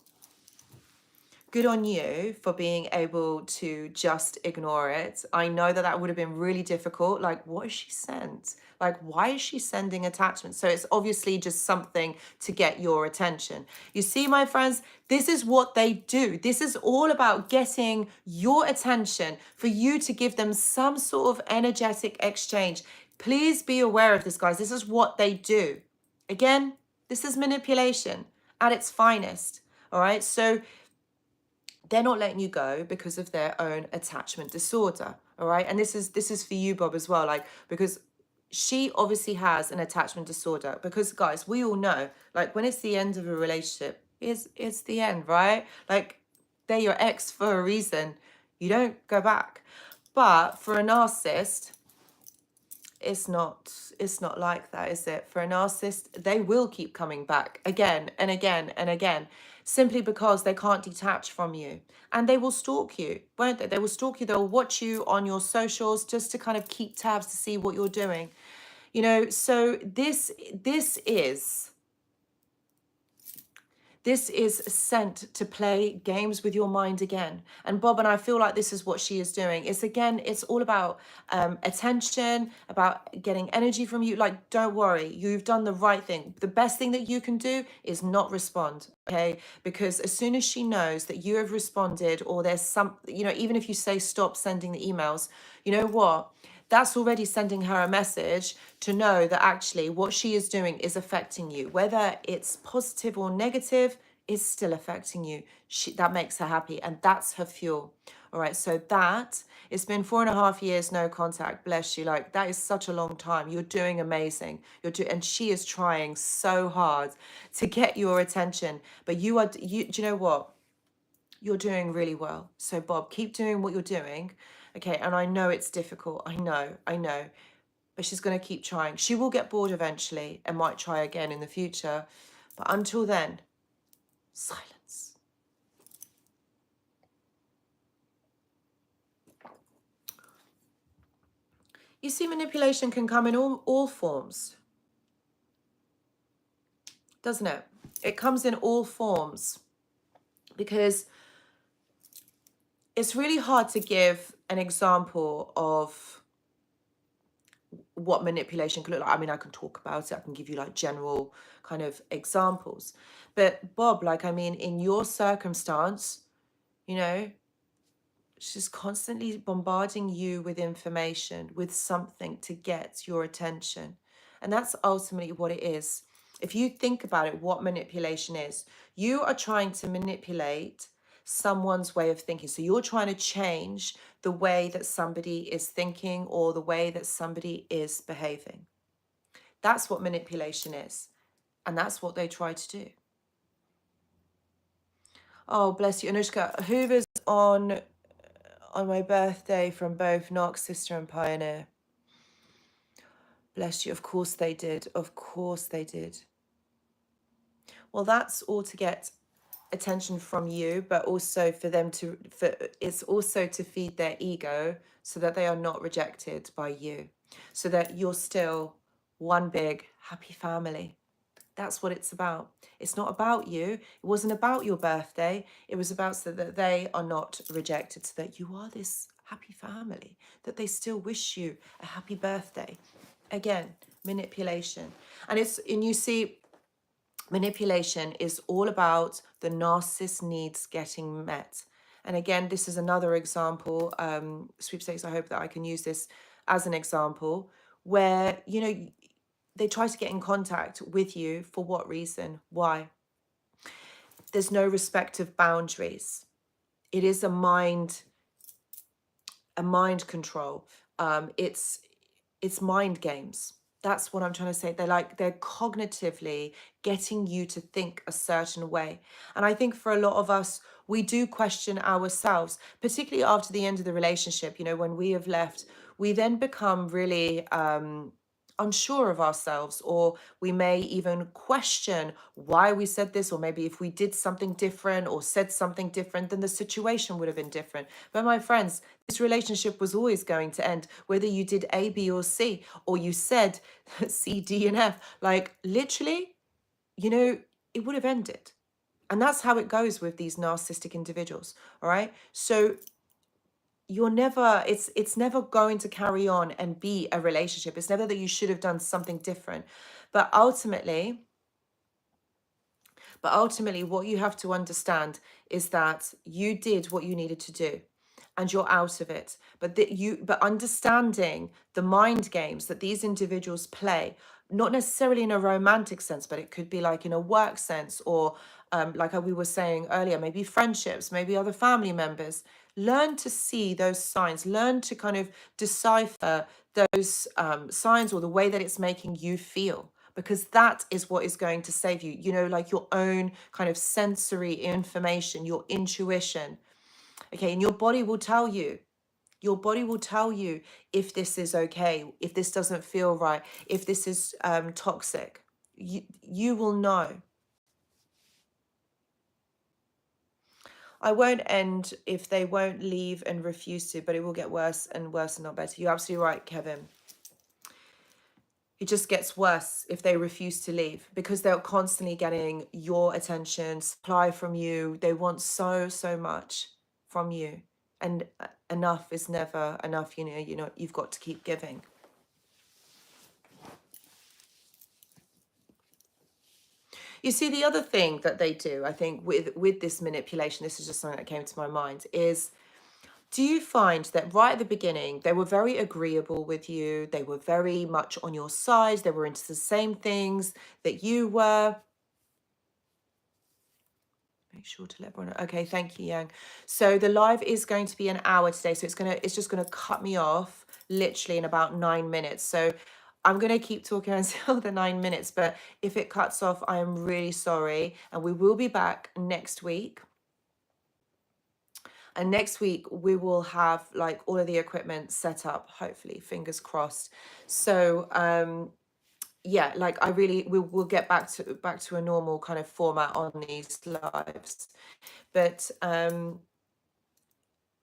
Good on you for being able to just ignore it. I know that would have been really difficult. Like, what has she sent? Like, why is she sending attachments? So it's obviously just something to get your attention. You see, my friends, this is what they do. This is all about getting your attention for you to give them some sort of energetic exchange. Please be aware of this, guys. This is what they do. Again, this is manipulation at its finest. All right. So they're not letting you go because of their own attachment disorder. All right. And this is for you, Bob, as well. Like, because she obviously has an attachment disorder, because guys, we all know, like when it's the end of a relationship, it's the end, right? Like they're your ex for a reason. You don't go back. But for a narcissist, It's not like that, is it? For a narcissist, they will keep coming back again and again and again, simply because they can't detach from you. And they will stalk you, won't they? They will stalk you, they'll watch you on your socials just to kind of keep tabs to see what you're doing. So this is sent to play games with your mind again. And Bob, and I feel like this is what she is doing. It's all about attention, about getting energy from you. Like, don't worry, you've done the right thing. The best thing that you can do is not respond, okay? Because as soon as she knows that you have responded, or there's some, even if you say stop sending the emails, you know what? That's already sending her a message to know that actually what she is doing is affecting you. Whether it's positive or negative, it's still affecting you. That makes her happy, and that's her fuel. All right, so it's been 4.5 years, no contact. Bless you. Like, that is such a long time. You're doing amazing. And she is trying so hard to get your attention. But do you know what? You're doing really well. So Bob, keep doing what you're doing. Okay, and I know it's difficult. I know. But she's going to keep trying. She will get bored eventually and might try again in the future. But until then, silence. You see, manipulation can come in all forms, doesn't it? It comes in all forms, because it's really hard to give an example of what manipulation could look like. I mean, I can talk about it. I can give you like general kind of examples. But Bob, like, I mean, in your circumstance, she's constantly bombarding you with information, with something to get your attention. And that's ultimately what it is. If you think about it, what manipulation is, you are trying to manipulate someone's way of thinking. So you're trying to change the way that somebody is thinking, or the way that somebody is behaving. That's what manipulation is. And that's what they try to do. Oh, bless you, Anushka. Hoover's on my birthday from both Narc Sister and Pioneer. Bless you. Of course they did. Of course they did. Well, that's all to get attention from you, but also it's also to feed their ego, so that they are not rejected by you, so that you're still one big happy family. That's what it's about. It's not about you. It wasn't about your birthday. It was about so that they are not rejected, so that you are this happy family, that they still wish you a happy birthday. Again, manipulation. And you see, manipulation is all about the narcissist needs getting met. And again, this is another example, sweepstakes, I hope that I can use this as an example, where, they try to get in contact with you. For what reason? Why? There's no respect of boundaries. It is a mind control. It's mind games. That's what I'm trying to say. They're cognitively getting you to think a certain way. And I think for a lot of us, we do question ourselves, particularly after the end of the relationship. When we have left, we then become really unsure of ourselves, or we may even question why we said this, or maybe if we did something different or said something different, then the situation would have been different. But my friends, this relationship was always going to end, whether you did A, B, or C, or you said C, D, and F. Like, literally, it would have ended. And that's how it goes with these narcissistic individuals. All right. So it's never going to carry on and be a relationship. It's never that you should have done something different. But ultimately, what you have to understand is that you did what you needed to do, and you're out of it. But understanding the mind games that these individuals play, not necessarily in a romantic sense, but it could be like in a work sense, or like we were saying earlier, maybe friendships, maybe other family members. Learn to see those signs, learn to kind of decipher those signs, or the way that it's making you feel, because that is what is going to save you. Like your own kind of sensory information, your intuition. Okay, and your body will tell you. Your body will tell you if this is okay, if this doesn't feel right, if this is toxic. You will know. I won't end if they won't leave and refuse to, but it will get worse and worse and not better. You're absolutely right, Kevin. It just gets worse if they refuse to leave because they're constantly getting your attention, supply from you. They want so, so much from you. And enough is never enough, you've got to keep giving. You see, the other thing that they do, I think, with this manipulation, this is just something that came to my mind, is do you find that right at the beginning, they were very agreeable with you, they were very much on your side, they were into the same things that you were? Make sure to let everyone know. Okay, thank you, Yang. So the live is going to be an hour today, so it's just gonna cut me off literally in about 9 minutes. So I'm gonna keep talking until the 9 minutes, but if it cuts off, I am really sorry. And we will be back next week. And next week we will have like all of the equipment set up, hopefully, fingers crossed. So yeah, like we'll get back to a normal kind of format on these lives. But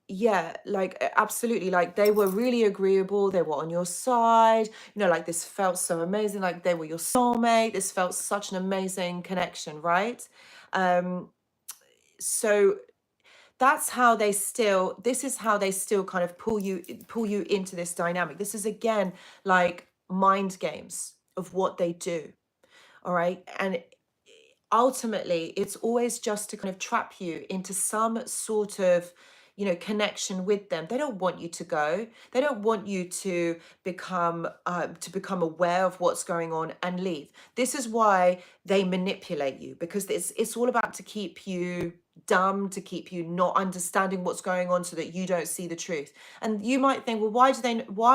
yeah, like absolutely, like they were really agreeable, they were on your side, like this felt so amazing, like they were your soulmate, this felt such an amazing connection, right? So this is how they still kind of pull you into this dynamic. This is again like mind games of what they do. All right. And ultimately it's always just to kind of trap you into some sort of connection with them. They don't want you to go. They don't want you to become aware of what's going on and leave. This is why they manipulate you, because it's all about to keep you dumb, to keep you not understanding what's going on so that you don't see the truth. And you might think, well, why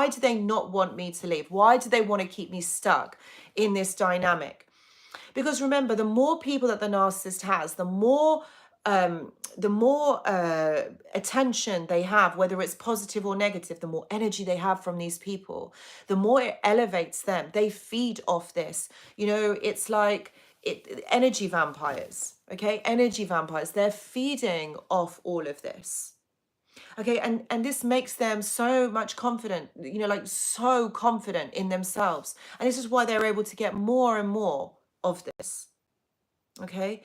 do they not want me to leave? Why do they want to keep me stuck in this dynamic? Because remember, the more people that the narcissist has, the more attention they have, whether it's positive or negative, the more energy they have from these people, the more it elevates them. They feed off this. It's like energy vampires. Okay, energy vampires. They're feeding off all of this. Okay, and this makes them so much confident, like so confident in themselves. And this is why they're able to get more and more of this. Okay,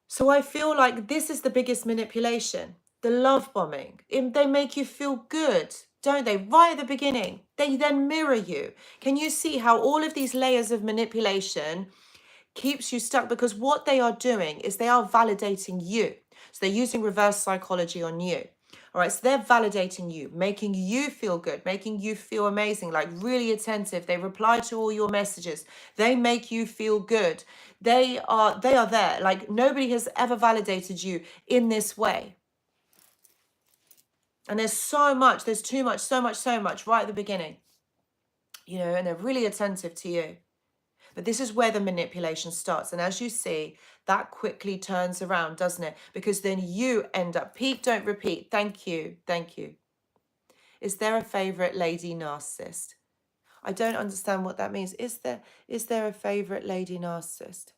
so I feel like this is the biggest manipulation, the love bombing. They make you feel good, don't they? Right at the beginning, they then mirror you. Can you see how all of these layers of manipulation keeps you stuck? Because what they are doing is they are validating you. So they're using reverse psychology on you. All right, so they're validating you, making you feel good, making you feel amazing, like really attentive. They reply to all your messages. They make you feel good. They are there. Like nobody has ever validated you in this way. And there's too much, so much right at the beginning. And they're really attentive to you. But this is where the manipulation starts. And as you see, that quickly turns around, doesn't it? Because then you end up, Pete, don't repeat. Thank you. Thank you. Is there a favorite lady narcissist? I don't understand what that means. Is there a favorite lady narcissist?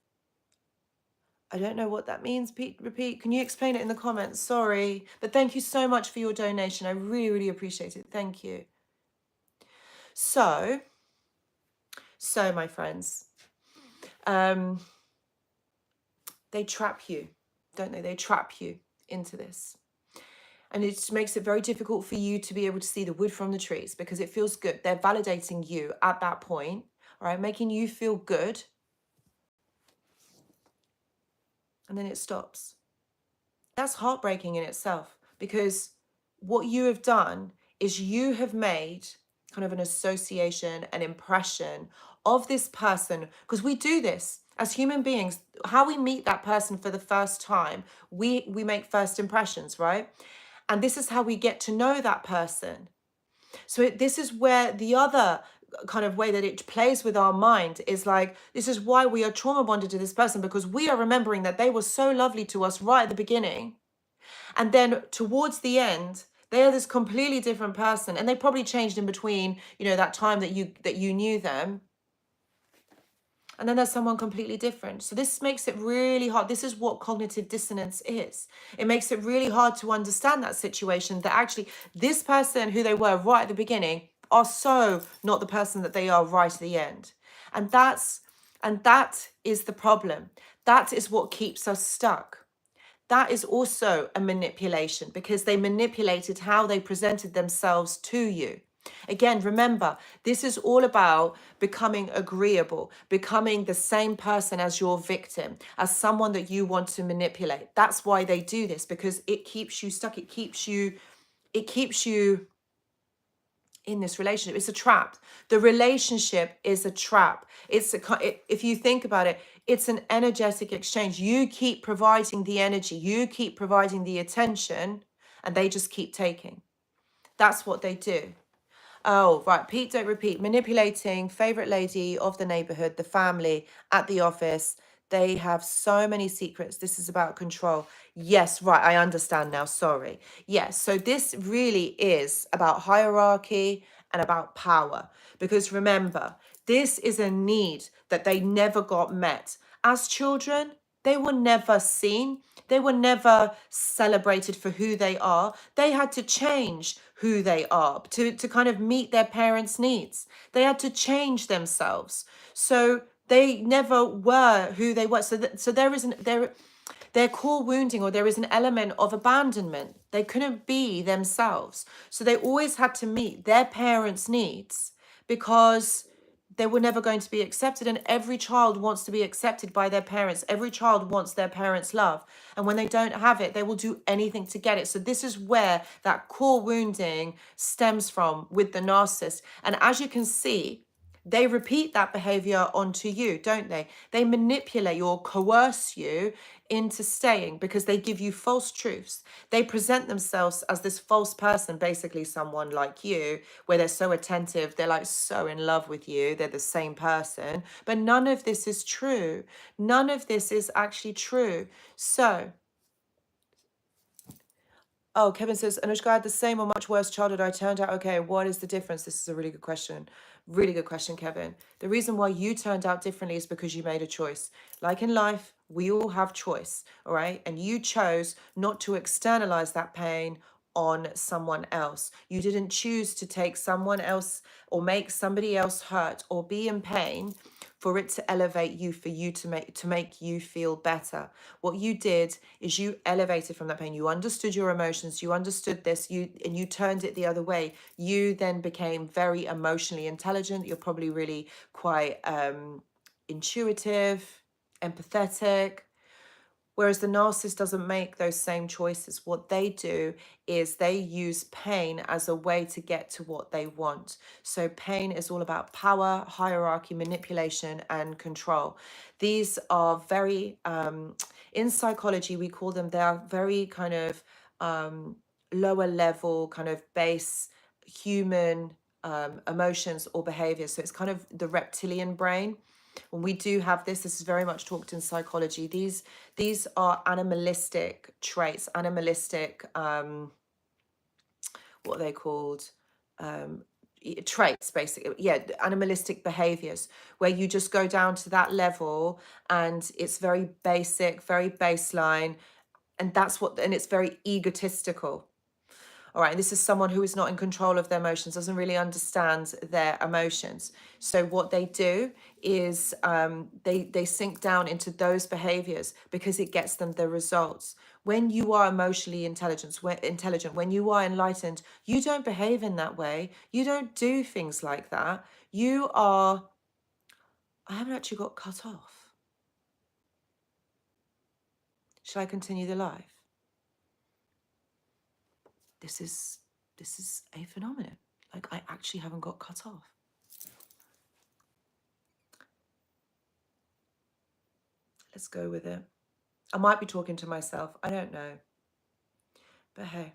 I don't know what that means, Pete. Repeat. Can you explain it in the comments? Sorry. But thank you so much for your donation. I really, really appreciate it. Thank you. So my friends, they trap you, don't they? They trap you into this. And it just makes it very difficult for you to be able to see the wood from the trees because it feels good. They're validating you at that point, all right, making you feel good. And then it stops. That's heartbreaking in itself because what you have done is you have made kind of an association, an impression of this person, because we do this as human beings. How we meet that person for the first time, we make first impressions, right? And this is how we get to know that person. So this is where the other kind of way that it plays with our mind is like, this is why we are trauma bonded to this person, because we are remembering that they were so lovely to us right at the beginning. And then towards the end, They are this completely different person, and they probably changed in between, you know, that time that you knew them. And then there's someone completely different. So this makes it really hard. This is what cognitive dissonance is. It makes it really hard to understand that situation, that actually this person who they were right at the beginning are so not the person that they are right at the end. And that is the problem. That is what keeps us stuck. That is also a manipulation, because they manipulated how they presented themselves to you. Again, remember, this is all about becoming agreeable, becoming the same person as your victim, as someone that you want to manipulate. That's why they do this, because it keeps you stuck. It keeps you in this relationship. It's a trap. The relationship is a trap. If you think about it, it's an energetic exchange. You keep providing the energy, you keep providing the attention, and they just keep taking. That's what they do. Oh, right. Pete, don't repeat. Manipulating, favorite lady of the neighborhood, the family, at the office. They have so many secrets. This is about control. Yes, right. I understand now. Sorry. Yes. So this really is about hierarchy and about power. Because remember, this is a need that they never got met. As children, they were never seen. They were never celebrated for who they are. They had to change who they are to kind of meet their parents' needs. They had to change themselves. So they never were who they were. So there isn't their core wounding, or there is an element of abandonment. They couldn't be themselves. So they always had to meet their parents' needs, because they were never going to be accepted. And every child wants to be accepted by their parents. Every child wants their parents' love. And when they don't have it, they will do anything to get it. So this is where that core wounding stems from with the narcissist. And as you can see, they repeat that behavior onto you, don't they? They manipulate you or coerce you into staying, because they give you false truths. They present themselves as this false person, basically someone like you, where they're so attentive, they're like so in love with you, they're the same person. But none of this is true. None of this is actually true. So, oh, Kevin says, Anushka, I had the same or much worse childhood. I turned out okay. What is the difference? This is a really good question. Really good question, Kevin. The reason why you turned out differently is because you made a choice. Like in life, we all have choice, all right? And you chose not to externalize that pain on someone else. You didn't choose to take someone else or make somebody else hurt or be in pain for it to elevate you, for you to make you feel better. What you did is you elevated from that pain. You understood your emotions, you understood this, and you turned it the other way. You then became very emotionally intelligent. You're probably really quite intuitive, empathetic. Whereas the narcissist doesn't make those same choices. What they do is they use pain as a way to get to what they want. So pain is all about power, hierarchy, manipulation, and control. These are very, in psychology, we call them, they are very kind of lower level, kind of base human emotions or behaviors. So it's kind of the reptilian brain. When we do have this is very much talked in psychology. These are animalistic traits, animalistic, what are they called? Traits, basically. Yeah, animalistic behaviors, where you just go down to that level and it's very basic, very baseline. And it's very egotistical. All right, and this is someone who is not in control of their emotions, doesn't really understand their emotions. So what they do is they sink down into those behaviors because it gets them the results. When you are emotionally intelligent, when you are enlightened, you don't behave in that way. You don't do things like that. You are. I haven't actually got cut off. Shall I continue the live? This is a phenomenon. Like, I actually haven't got cut off. Let's go with it. I might be talking to myself. I don't know. But hey.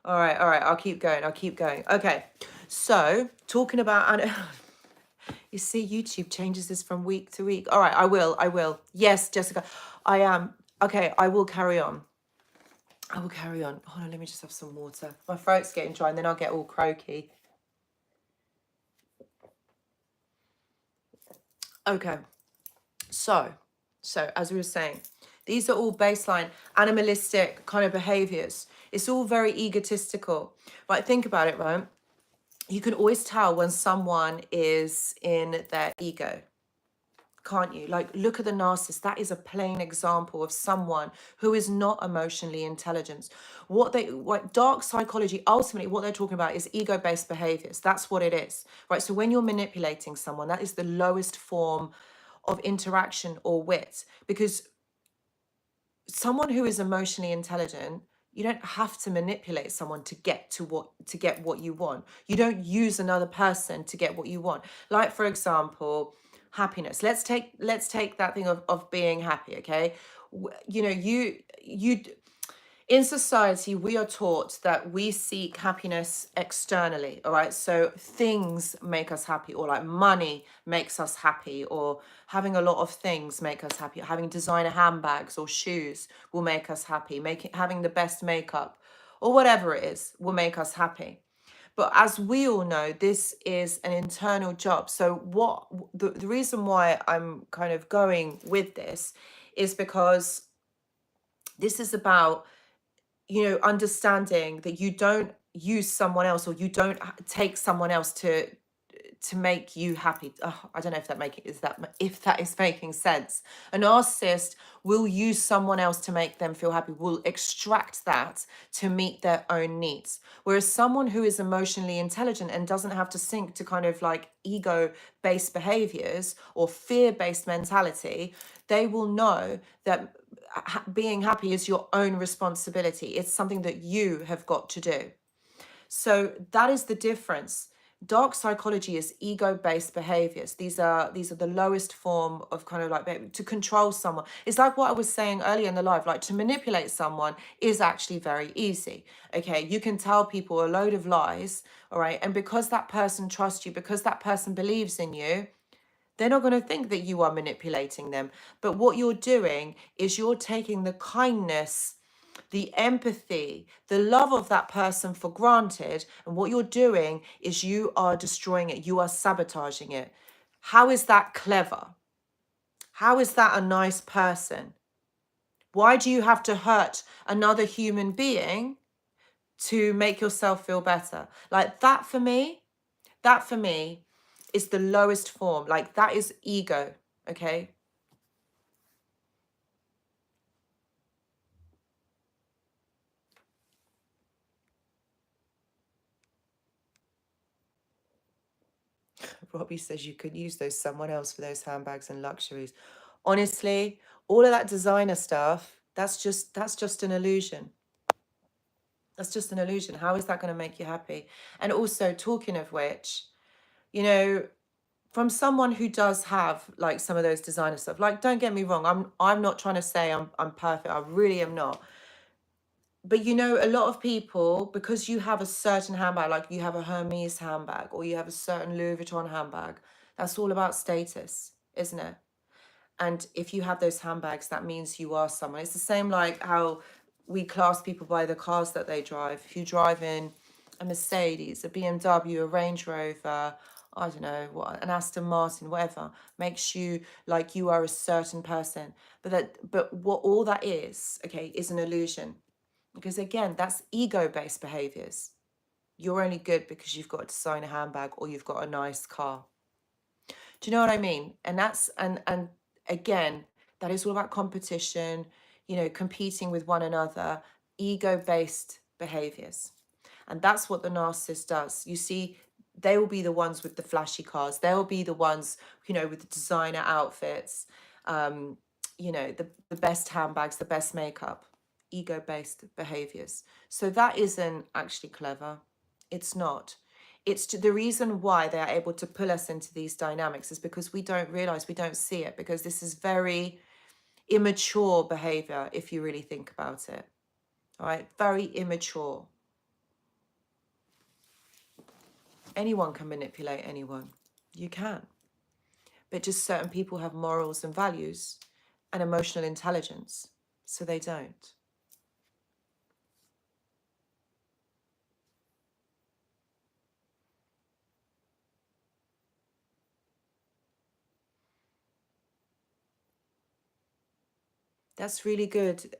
All right. I'll keep going. Okay. So talking about, you see, YouTube changes this from week to week. All right, I will. Yes, Jessica, I am. Okay, I will carry on. I will carry on. Hold on, let me just have some water. My throat's getting dry and then I'll get all croaky. Okay, so as we were saying, these are all baseline animalistic kind of behaviors. It's all very egotistical. Right, think about it, right? You can always tell when someone is in their ego, can't you? Like, look at the narcissist. That is a plain example of someone who is not emotionally intelligent. What dark psychology, ultimately, what they're talking about is ego-based behaviors. That's what it is, right? So when you're manipulating someone, that is the lowest form of interaction or wit, because someone who is emotionally intelligent, you don't have to manipulate someone to get what you want. You don't use another person to get what you want. Like, for example, happiness. Let's take that thing of being happy, okay? You know, you in society, we are taught that we seek happiness externally, all right? So things make us happy, or like money makes us happy, or having a lot of things make us happy. Having designer handbags or shoes will make us happy. Having the best makeup or whatever it is will make us happy. But as we all know, this is an internal job. So the reason why I'm kind of going with this is because this is about, you know, understanding that you don't use someone else, or you don't take someone else to make you happy. Oh, I don't know if that is making sense. A narcissist will use someone else to make them feel happy, will extract that to meet their own needs. Whereas someone who is emotionally intelligent and doesn't have to sink to kind of like ego-based behaviors or fear-based mentality, they will know that being happy is your own responsibility. It's something that you have got to do. So that is the difference. Dark psychology is ego-based behaviors. These are the lowest form of kind of like to control someone. It's like what I was saying earlier in the live, like to manipulate someone is actually very easy. Okay, you can tell people a load of lies, all right? And because that person trusts you, because that person believes in you, they're not going to think that you are manipulating them. But what you're doing is you're taking the kindness, the empathy, the love of that person for granted. And what you're doing is you are destroying it. You are sabotaging it. How is that clever? How is that a nice person? Why do you have to hurt another human being to make yourself feel better? Like that for me is the lowest form. Like that is ego, okay? Robbie says you could use those someone else for those handbags and luxuries. Honestly, all of that designer stuff, that's just an illusion. That's just an illusion. How is that going to make you happy? And also, talking of which, you know, from someone who does have like some of those designer stuff, like don't get me wrong, I'm not trying to say I'm perfect. I really am not. But you know, a lot of people, because you have a certain handbag, like you have a Hermes handbag or you have a certain Louis Vuitton handbag, that's all about status, isn't it? And if you have those handbags, that means you are someone. It's the same like how we class people by the cars that they drive. If you drive in a Mercedes, a BMW, a Range Rover, I don't know, what, an Aston Martin, whatever, makes you like you are a certain person. But what all that is, okay, is an illusion. Because again, that's ego-based behaviors. You're only good because you've got a designer handbag or you've got a nice car. Do you know what I mean? And that's and again, that is all about competition, you know, competing with one another, ego-based behaviors. And that's what the narcissist does. You see, they will be the ones with the flashy cars. They'll be the ones, you know, with the designer outfits, you know, the best handbags, the best makeup, ego-based behaviors. So that isn't actually clever. It's not. The reason why they are able to pull us into these dynamics is because we don't realize, we don't see it, because this is very immature behavior if you really think about it. All right, very immature. Anyone can manipulate anyone. You can. But just certain people have morals and values and emotional intelligence, so they don't. That's really good.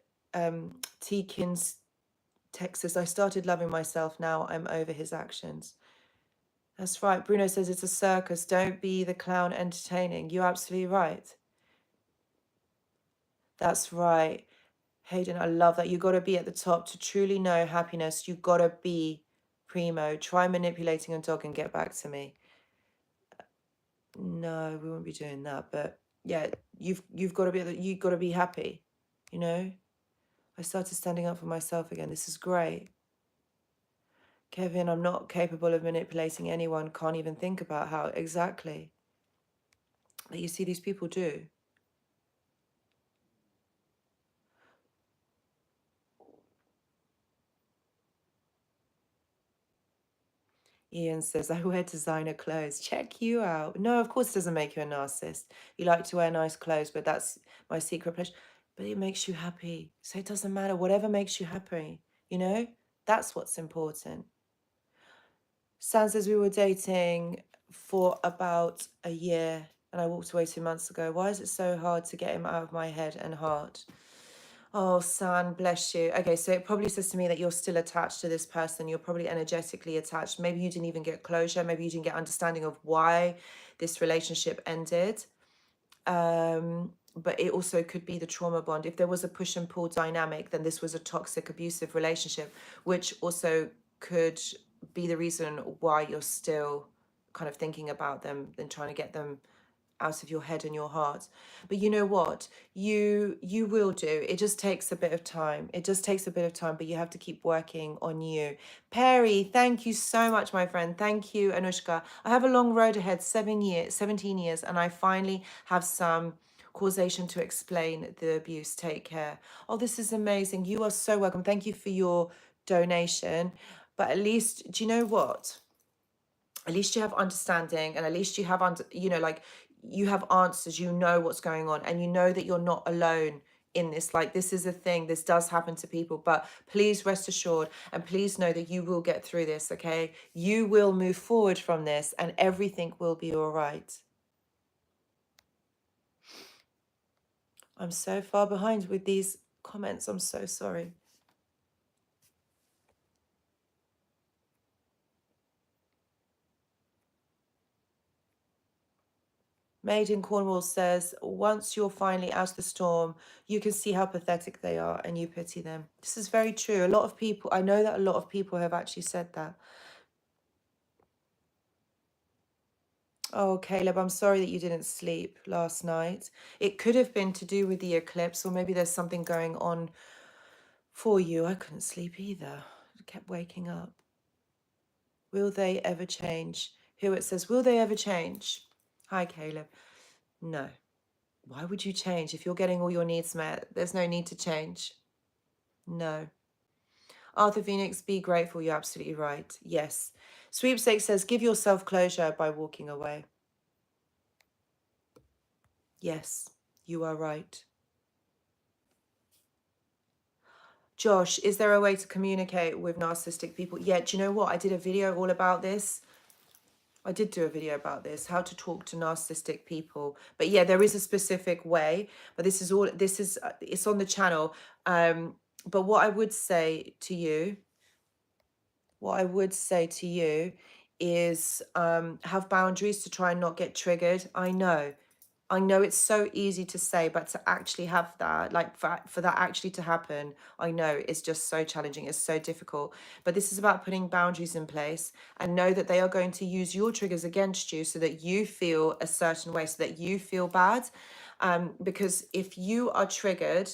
T-Kins Texas, I started loving myself. Now I'm over his actions. That's right. Bruno says it's a circus. Don't be the clown entertaining. You're absolutely right. That's right. Hayden, I love that. You got to be at the top to truly know happiness. You got to be primo. Try manipulating a dog and get back to me. No, we won't be doing that. But yeah, you've got to be you've got to be happy. You know, I started standing up for myself again. This is great. Kevin, I'm not capable of manipulating anyone. Can't even think about how exactly. That you see these people do. Ian says, I wear designer clothes. Check you out. No, of course it doesn't make you a narcissist. You like to wear nice clothes, but that's my secret pleasure. But it makes you happy. So it doesn't matter. Whatever makes you happy, you know? That's what's important. Sam says we were dating for about a year and I walked away 2 months ago. Why is it so hard to get him out of my head and heart? Oh, San, bless you. Okay, so it probably says to me that you're still attached to this person. You're probably energetically attached. Maybe you didn't even get closure. Maybe you didn't get understanding of why this relationship ended. But it also could be the trauma bond. If there was a push and pull dynamic, then this was a toxic, abusive relationship, which also could be the reason why you're still kind of thinking about them and trying to get them out of your head and your heart. But you know what, you will do. It just takes a bit of time. It just takes a bit of time, but you have to keep working on you. Perry, thank you so much, my friend. Thank you, Anushka. I have a long road ahead, 17 years, and I finally have some causation to explain the abuse. Take care. Oh, this is amazing. You are so welcome. Thank you for your donation. But at least, do you know what, at least you have understanding, and at least you have like you have answers. You know what's going on, and you know that you're not alone in this. Like, this is a thing, this does happen to people. But please rest assured, and please know that you will get through this. Okay, you will move forward from this and everything will be all right. I'm so far behind with these comments. I'm so sorry. Made in Cornwall says, once you're finally out of the storm, you can see how pathetic they are and you pity them. This is very true. A lot of people, I know that a lot of people have actually said that. Oh, Caleb, I'm sorry that you didn't sleep last night. It could have been to do with the eclipse, or maybe there's something going on for you. I couldn't sleep either. I kept waking up. Will they ever change? Here it says, will they ever change? Hi, Caleb. No. Why would you change? If you're getting all your needs met, there's no need to change. No. Arthur Phoenix, be grateful. You're absolutely right. Yes. Sweepstakes says, give yourself closure by walking away. Yes, you are right. Josh, is there a way to communicate with narcissistic people? Yeah, do you know what? I did a video all about this. I did do a video about this, how to talk to narcissistic people. But yeah, there is a specific way, but it's on the channel. But what I would say to you is have boundaries to try and not get triggered. I know it's so easy to say, but to actually have that, like for that actually to happen, I know it's just so challenging. It's so difficult. But this is about putting boundaries in place and know that they are going to use your triggers against you so that you feel a certain way, so that you feel bad. Because if you are triggered,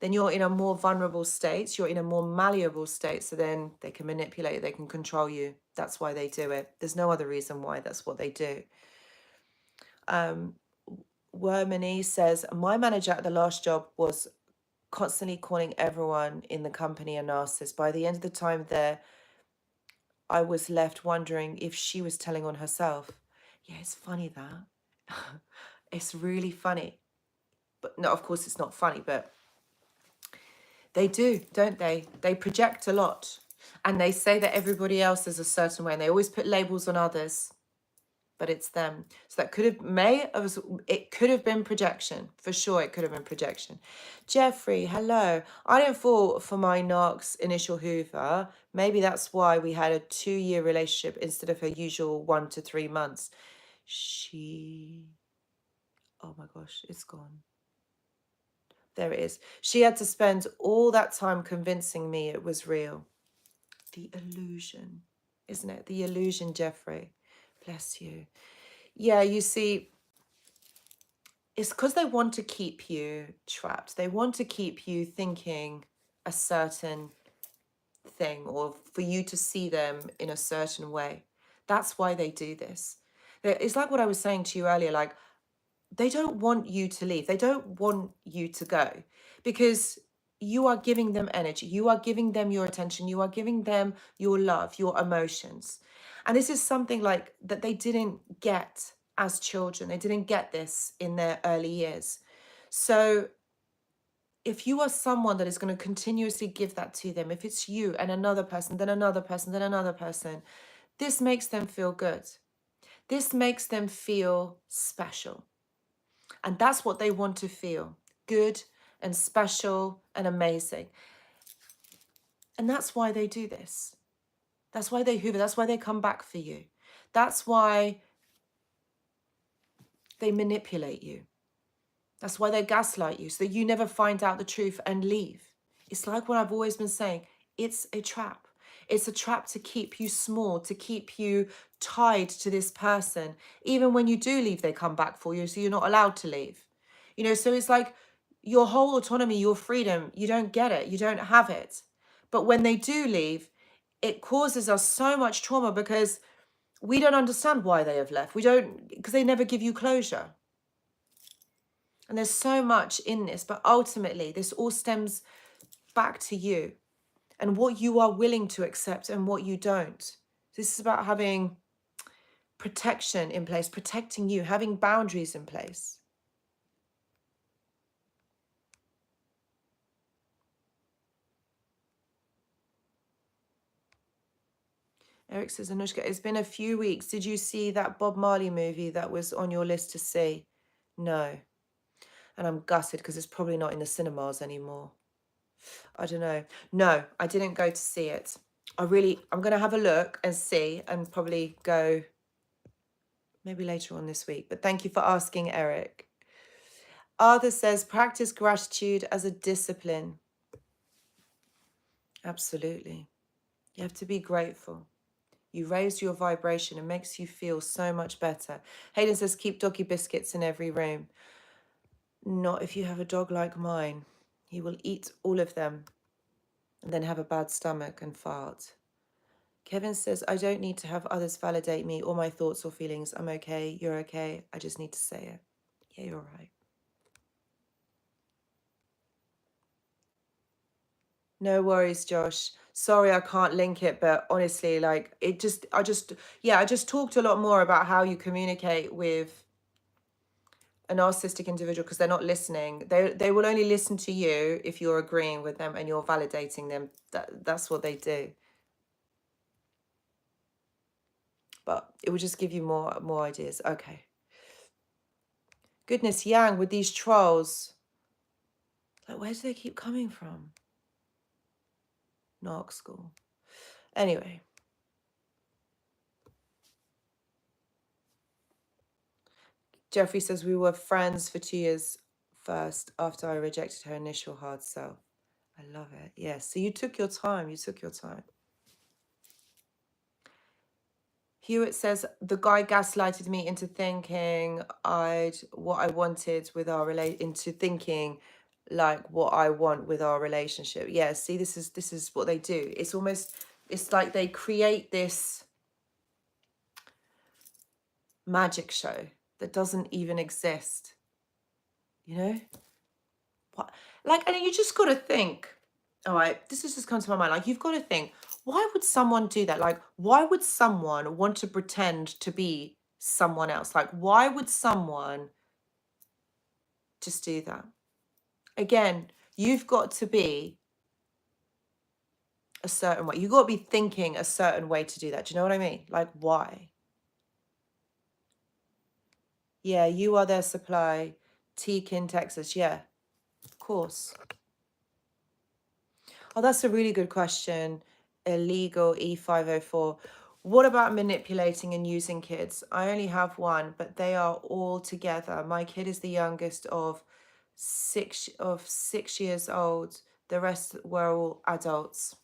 then you're in a more vulnerable state, you're in a more malleable state, so then they can manipulate, they can control you. That's why they do it. There's no other reason why. That's what they do. Wormany says, my manager at the last job was constantly calling everyone in the company a narcissist. By the end of the time there, I was left wondering if she was telling on herself. Yeah, it's funny that. It's really funny. But no, of course it's not funny, but they do, don't they? They project a lot. And they say that everybody else is a certain way. And they always put labels on others, but it's them. So that it could have been projection. For sure, it could have been projection. Jeffrey, hello. I don't fall for my narc's initial hoover. Maybe that's why we had a 2-year relationship instead of her usual 1 to 3 months. Oh my gosh, it's gone. There it is. She had to spend all that time convincing me it was real. The illusion, isn't it? The illusion, Jeffrey. Bless you. Yeah, you see, it's because they want to keep you trapped. They want to keep you thinking a certain thing or for you to see them in a certain way. That's why they do this. It's like what I was saying to you earlier, like, they don't want you to leave. They don't want you to go because you are giving them energy. You are giving them your attention. You are giving them your love, your emotions. And this is something like that they didn't get as children. They didn't get this in their early years. So if you are someone that is going to continuously give that to them, if it's you and another person, then another person, then another person, this makes them feel good. This makes them feel special. And that's what they want to feel, good and special and amazing. And that's why they do this. That's why they hoover. That's why they come back for you. That's why they manipulate you. That's why they gaslight you so that you never find out the truth and leave. It's like what I've always been saying. It's a trap. It's a trap to keep you small, to keep you tied to this person. Even when you do leave, they come back for you, so you're not allowed to leave. You know, so it's like your whole autonomy, your freedom, you don't get it. You don't have it. But when they do leave, it causes us so much trauma because we don't understand why they have left. Because they never give you closure. And there's so much in this, but ultimately this all stems back to you and what you are willing to accept and what you don't. This is about having protection in place, protecting you, having boundaries in place. Eric says, Anushka, it's been a few weeks. Did you see that Bob Marley movie that was on your list to see? No. And I'm gutted because it's probably not in the cinemas anymore. I don't know. No, I didn't go to see it. I'm going to have a look and see and probably go maybe later on this week. But thank you for asking, Eric. Arthur says, practice gratitude as a discipline. Absolutely. You have to be grateful. You raise your vibration. It makes you feel so much better. Hayden says, keep doggy biscuits in every room. Not if you have a dog like mine. He will eat all of them and then have a bad stomach and fart. Kevin says, I don't need to have others validate me or my thoughts or feelings. I'm okay. You're okay. I just need to say it. Yeah, you're right. No worries, Josh. Sorry, I can't link it, but honestly, like I just talked a lot more about how you communicate with a narcissistic individual because they're not listening. They will only listen to you if you're agreeing with them and you're validating them. That's what they do. But it will just give you more ideas. Okay. Goodness, Yang, with these trolls, like where do they keep coming from? Narc school. Anyway. Jeffrey says we were friends for 2 years first after I rejected her initial hard sell. I love it. Yes. So you took your time. You took your time. Hewitt says the guy gaslighted me into thinking what I wanted with our into thinking like what I want with our relationship. Yeah, see, this is what they do. It's like they create this magic show that doesn't even exist. You know? What? Like, and you just got to think, all right, this has just come to my mind. Like, you've got to think, why would someone do that? Like, why would someone want to pretend to be someone else? Like, why would someone just do that? Again, you've got to be a certain way. You've got to be thinking a certain way to do that. Do you know what I mean? Like, why? Yeah, you are their supply. Teak in Texas. Yeah, of course. Oh, that's a really good question. Illegal E504. What about manipulating and using kids? I only have one, but they are all together. My kid is the youngest of 6 years old. The rest were all adults.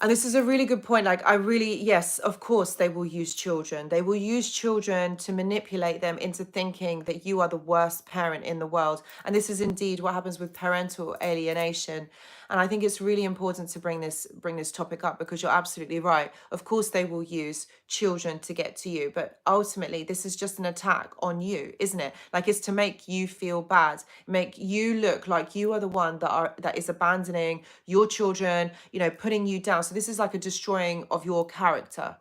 And this is a really good point. Like, yes, of course, they will use children. They will use children to manipulate them into thinking that you are the worst parent in the world. And this is indeed what happens with parental alienation. And I think it's really important to bring this topic up, because you're absolutely right. Of course, they will use children to get to you, but ultimately, this is just an attack on you, isn't it? Like, it's to make you feel bad, make you look like you are the one that is abandoning your children, putting you down. So this is like a destroying of your character.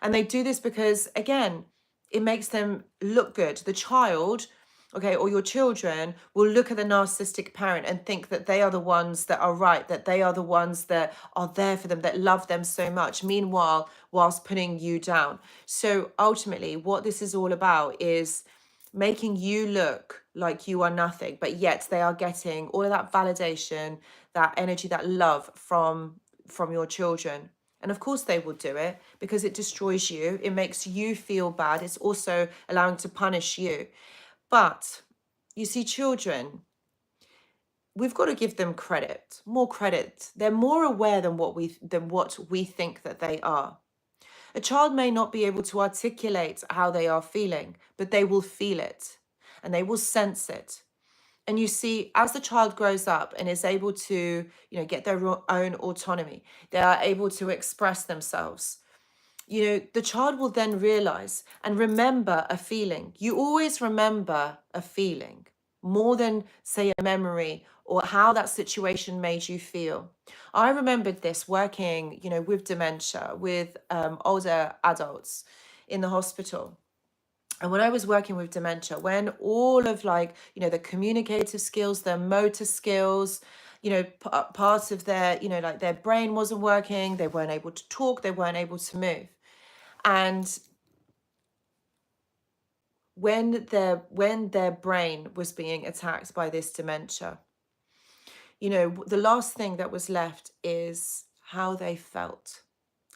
And they do this because, again, it makes them look good. The child, okay, or your children will look at the narcissistic parent and think that they are the ones that are right, that they are the ones that are there for them, that love them so much. Meanwhile, whilst putting you down. So ultimately, what this is all about is making you look like you are nothing, but yet they are getting all of that validation, that energy, that love from your children. And of course they will do it because it destroys you. It makes you feel bad. It's also allowing to punish you. But you see, children, we've got to give them credit, more credit. They're more aware than what we think that they are. A child may not be able to articulate how they are feeling, but they will feel it and they will sense it. And you see, as the child grows up and is able to, get their own autonomy, they are able to express themselves. The child will then realize and remember a feeling. You always remember a feeling more than, say, a memory or how that situation made you feel. I remembered this working, with dementia, with older adults in the hospital. And when I was working with dementia, when all of the communicative skills, their motor skills, parts of their, their brain wasn't working, they weren't able to talk, they weren't able to move. And when their brain was being attacked by this dementia, the last thing that was left is how they felt.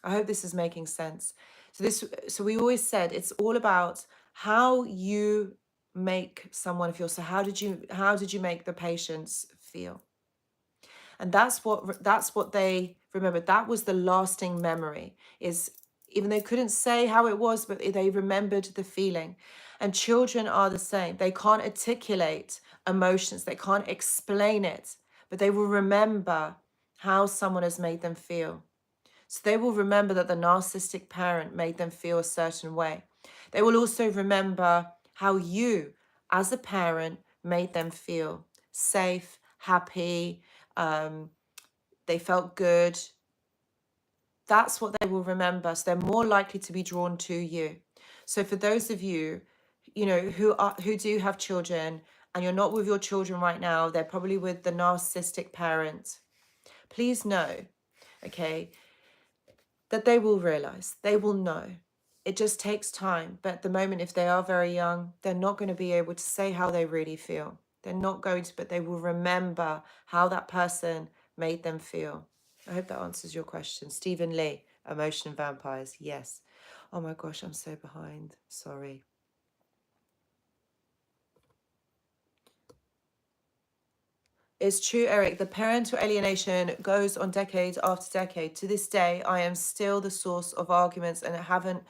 I hope this is making sense. So we always said it's all about how you make someone feel. So how did you make the patients feel? And that's what they remembered. That was the lasting memory, is even they couldn't say how it was, but they remembered the feeling. And children are the same. They can't articulate emotions. They can't explain it, but they will remember how someone has made them feel. So they will remember that the narcissistic parent made them feel a certain way. They will also remember how you, as a parent, made them feel safe, happy, they felt good. That's what they will remember. So they're more likely to be drawn to you. So for those of you, who do have children and you're not with your children right now, they're probably with the narcissistic parent. Please know, okay, that they will realize, they will know. It just takes time. But at the moment, if they are very young, they're not going to be able to say how they really feel. They're not going to, but they will remember how that person made them feel. I hope that answers your question. Stephen Lee, Emotion Vampires. Yes. Oh my gosh, I'm so behind. Sorry. It's true, Eric. The parental alienation goes on decade after decade. To this day, I am still the source of arguments and I haven't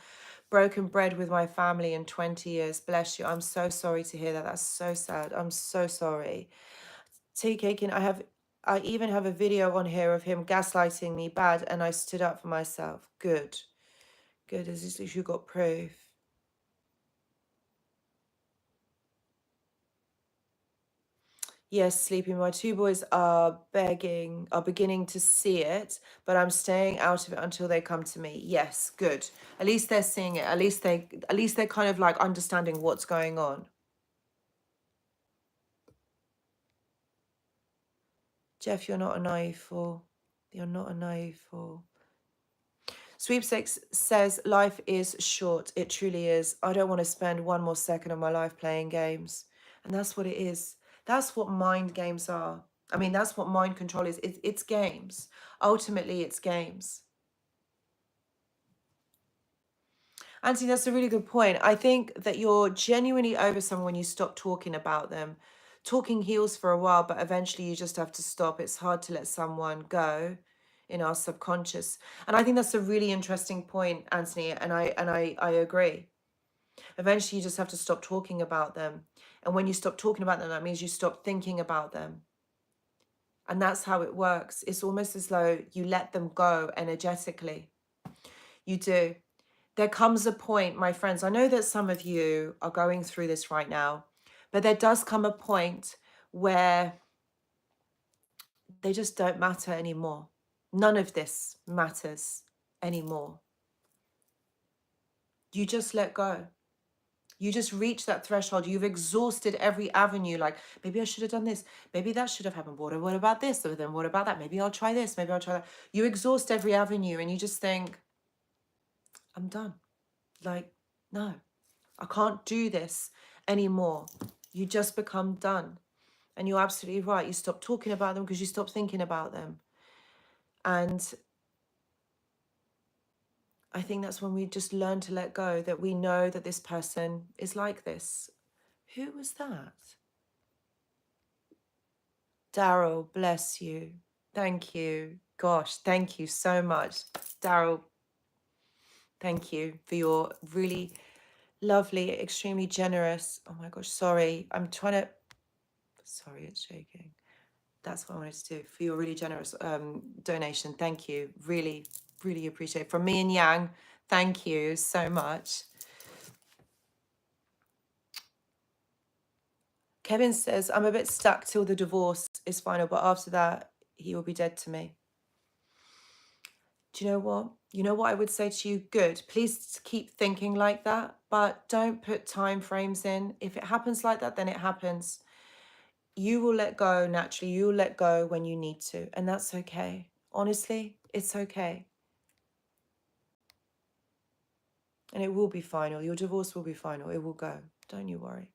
broken bread with my family in 20 years. Bless you. I'm so sorry to hear that. That's so sad. I'm so sorry. Tea Caking, I even have a video on here of him gaslighting me bad and I stood up for myself. Good. Good. At least you got proof. Yes, sleeping. My two boys are beginning to see it, but I'm staying out of it until they come to me. Yes, good. At least they're seeing it. At least they're kind of like understanding what's going on. Jeff, you're not a naive fool. You're not a naive fool. Sweepstakes says life is short. It truly is. I don't want to spend one more second of my life playing games. And that's what it is. That's what mind games are. I mean, that's what mind control is. It's games. Ultimately, it's games. Anthony, that's a really good point. I think that you're genuinely over someone when you stop talking about them. Talking heals for a while, but eventually you just have to stop. It's hard to let someone go in our subconscious. And I think that's a really interesting point, Anthony, and I agree. Eventually you just have to stop talking about them. And when you stop talking about them, that means you stop thinking about them. And that's how it works. It's almost as though you let them go energetically. You do. There comes a point, my friends, I know that some of you are going through this right now, but there does come a point where they just don't matter anymore. None of this matters anymore. You just let go. You just reach that threshold. You've exhausted every avenue. Like, maybe I should have done this. Maybe that should have happened. What about this? So then what about that? Maybe I'll try this. Maybe I'll try that. You exhaust every avenue and you just think, I'm done. Like, no, I can't do this anymore. You just become done. And you're absolutely right. You stop talking about them because you stop thinking about them. And I think that's when we just learn to let go, that we know that this person is like this. Who was that? Daryl, bless you. Thank you. Gosh, thank you so much. Daryl, thank you for your really lovely, extremely generous. Oh my gosh, sorry. Sorry, it's shaking. That's what I wanted to do, for your really generous donation. Thank you. Really, really appreciate it. From me and Yang, thank you so much. Kevin says, I'm a bit stuck till the divorce is final, but after that, he will be dead to me. Do you know what? You know what I would say to you? Good. Please keep thinking like that, but don't put time frames in. If it happens like that, then it happens. You will let go naturally. You will let go when you need to, and that's okay. Honestly, it's okay. And it will be final. Your divorce will be final. It will go. Don't you worry.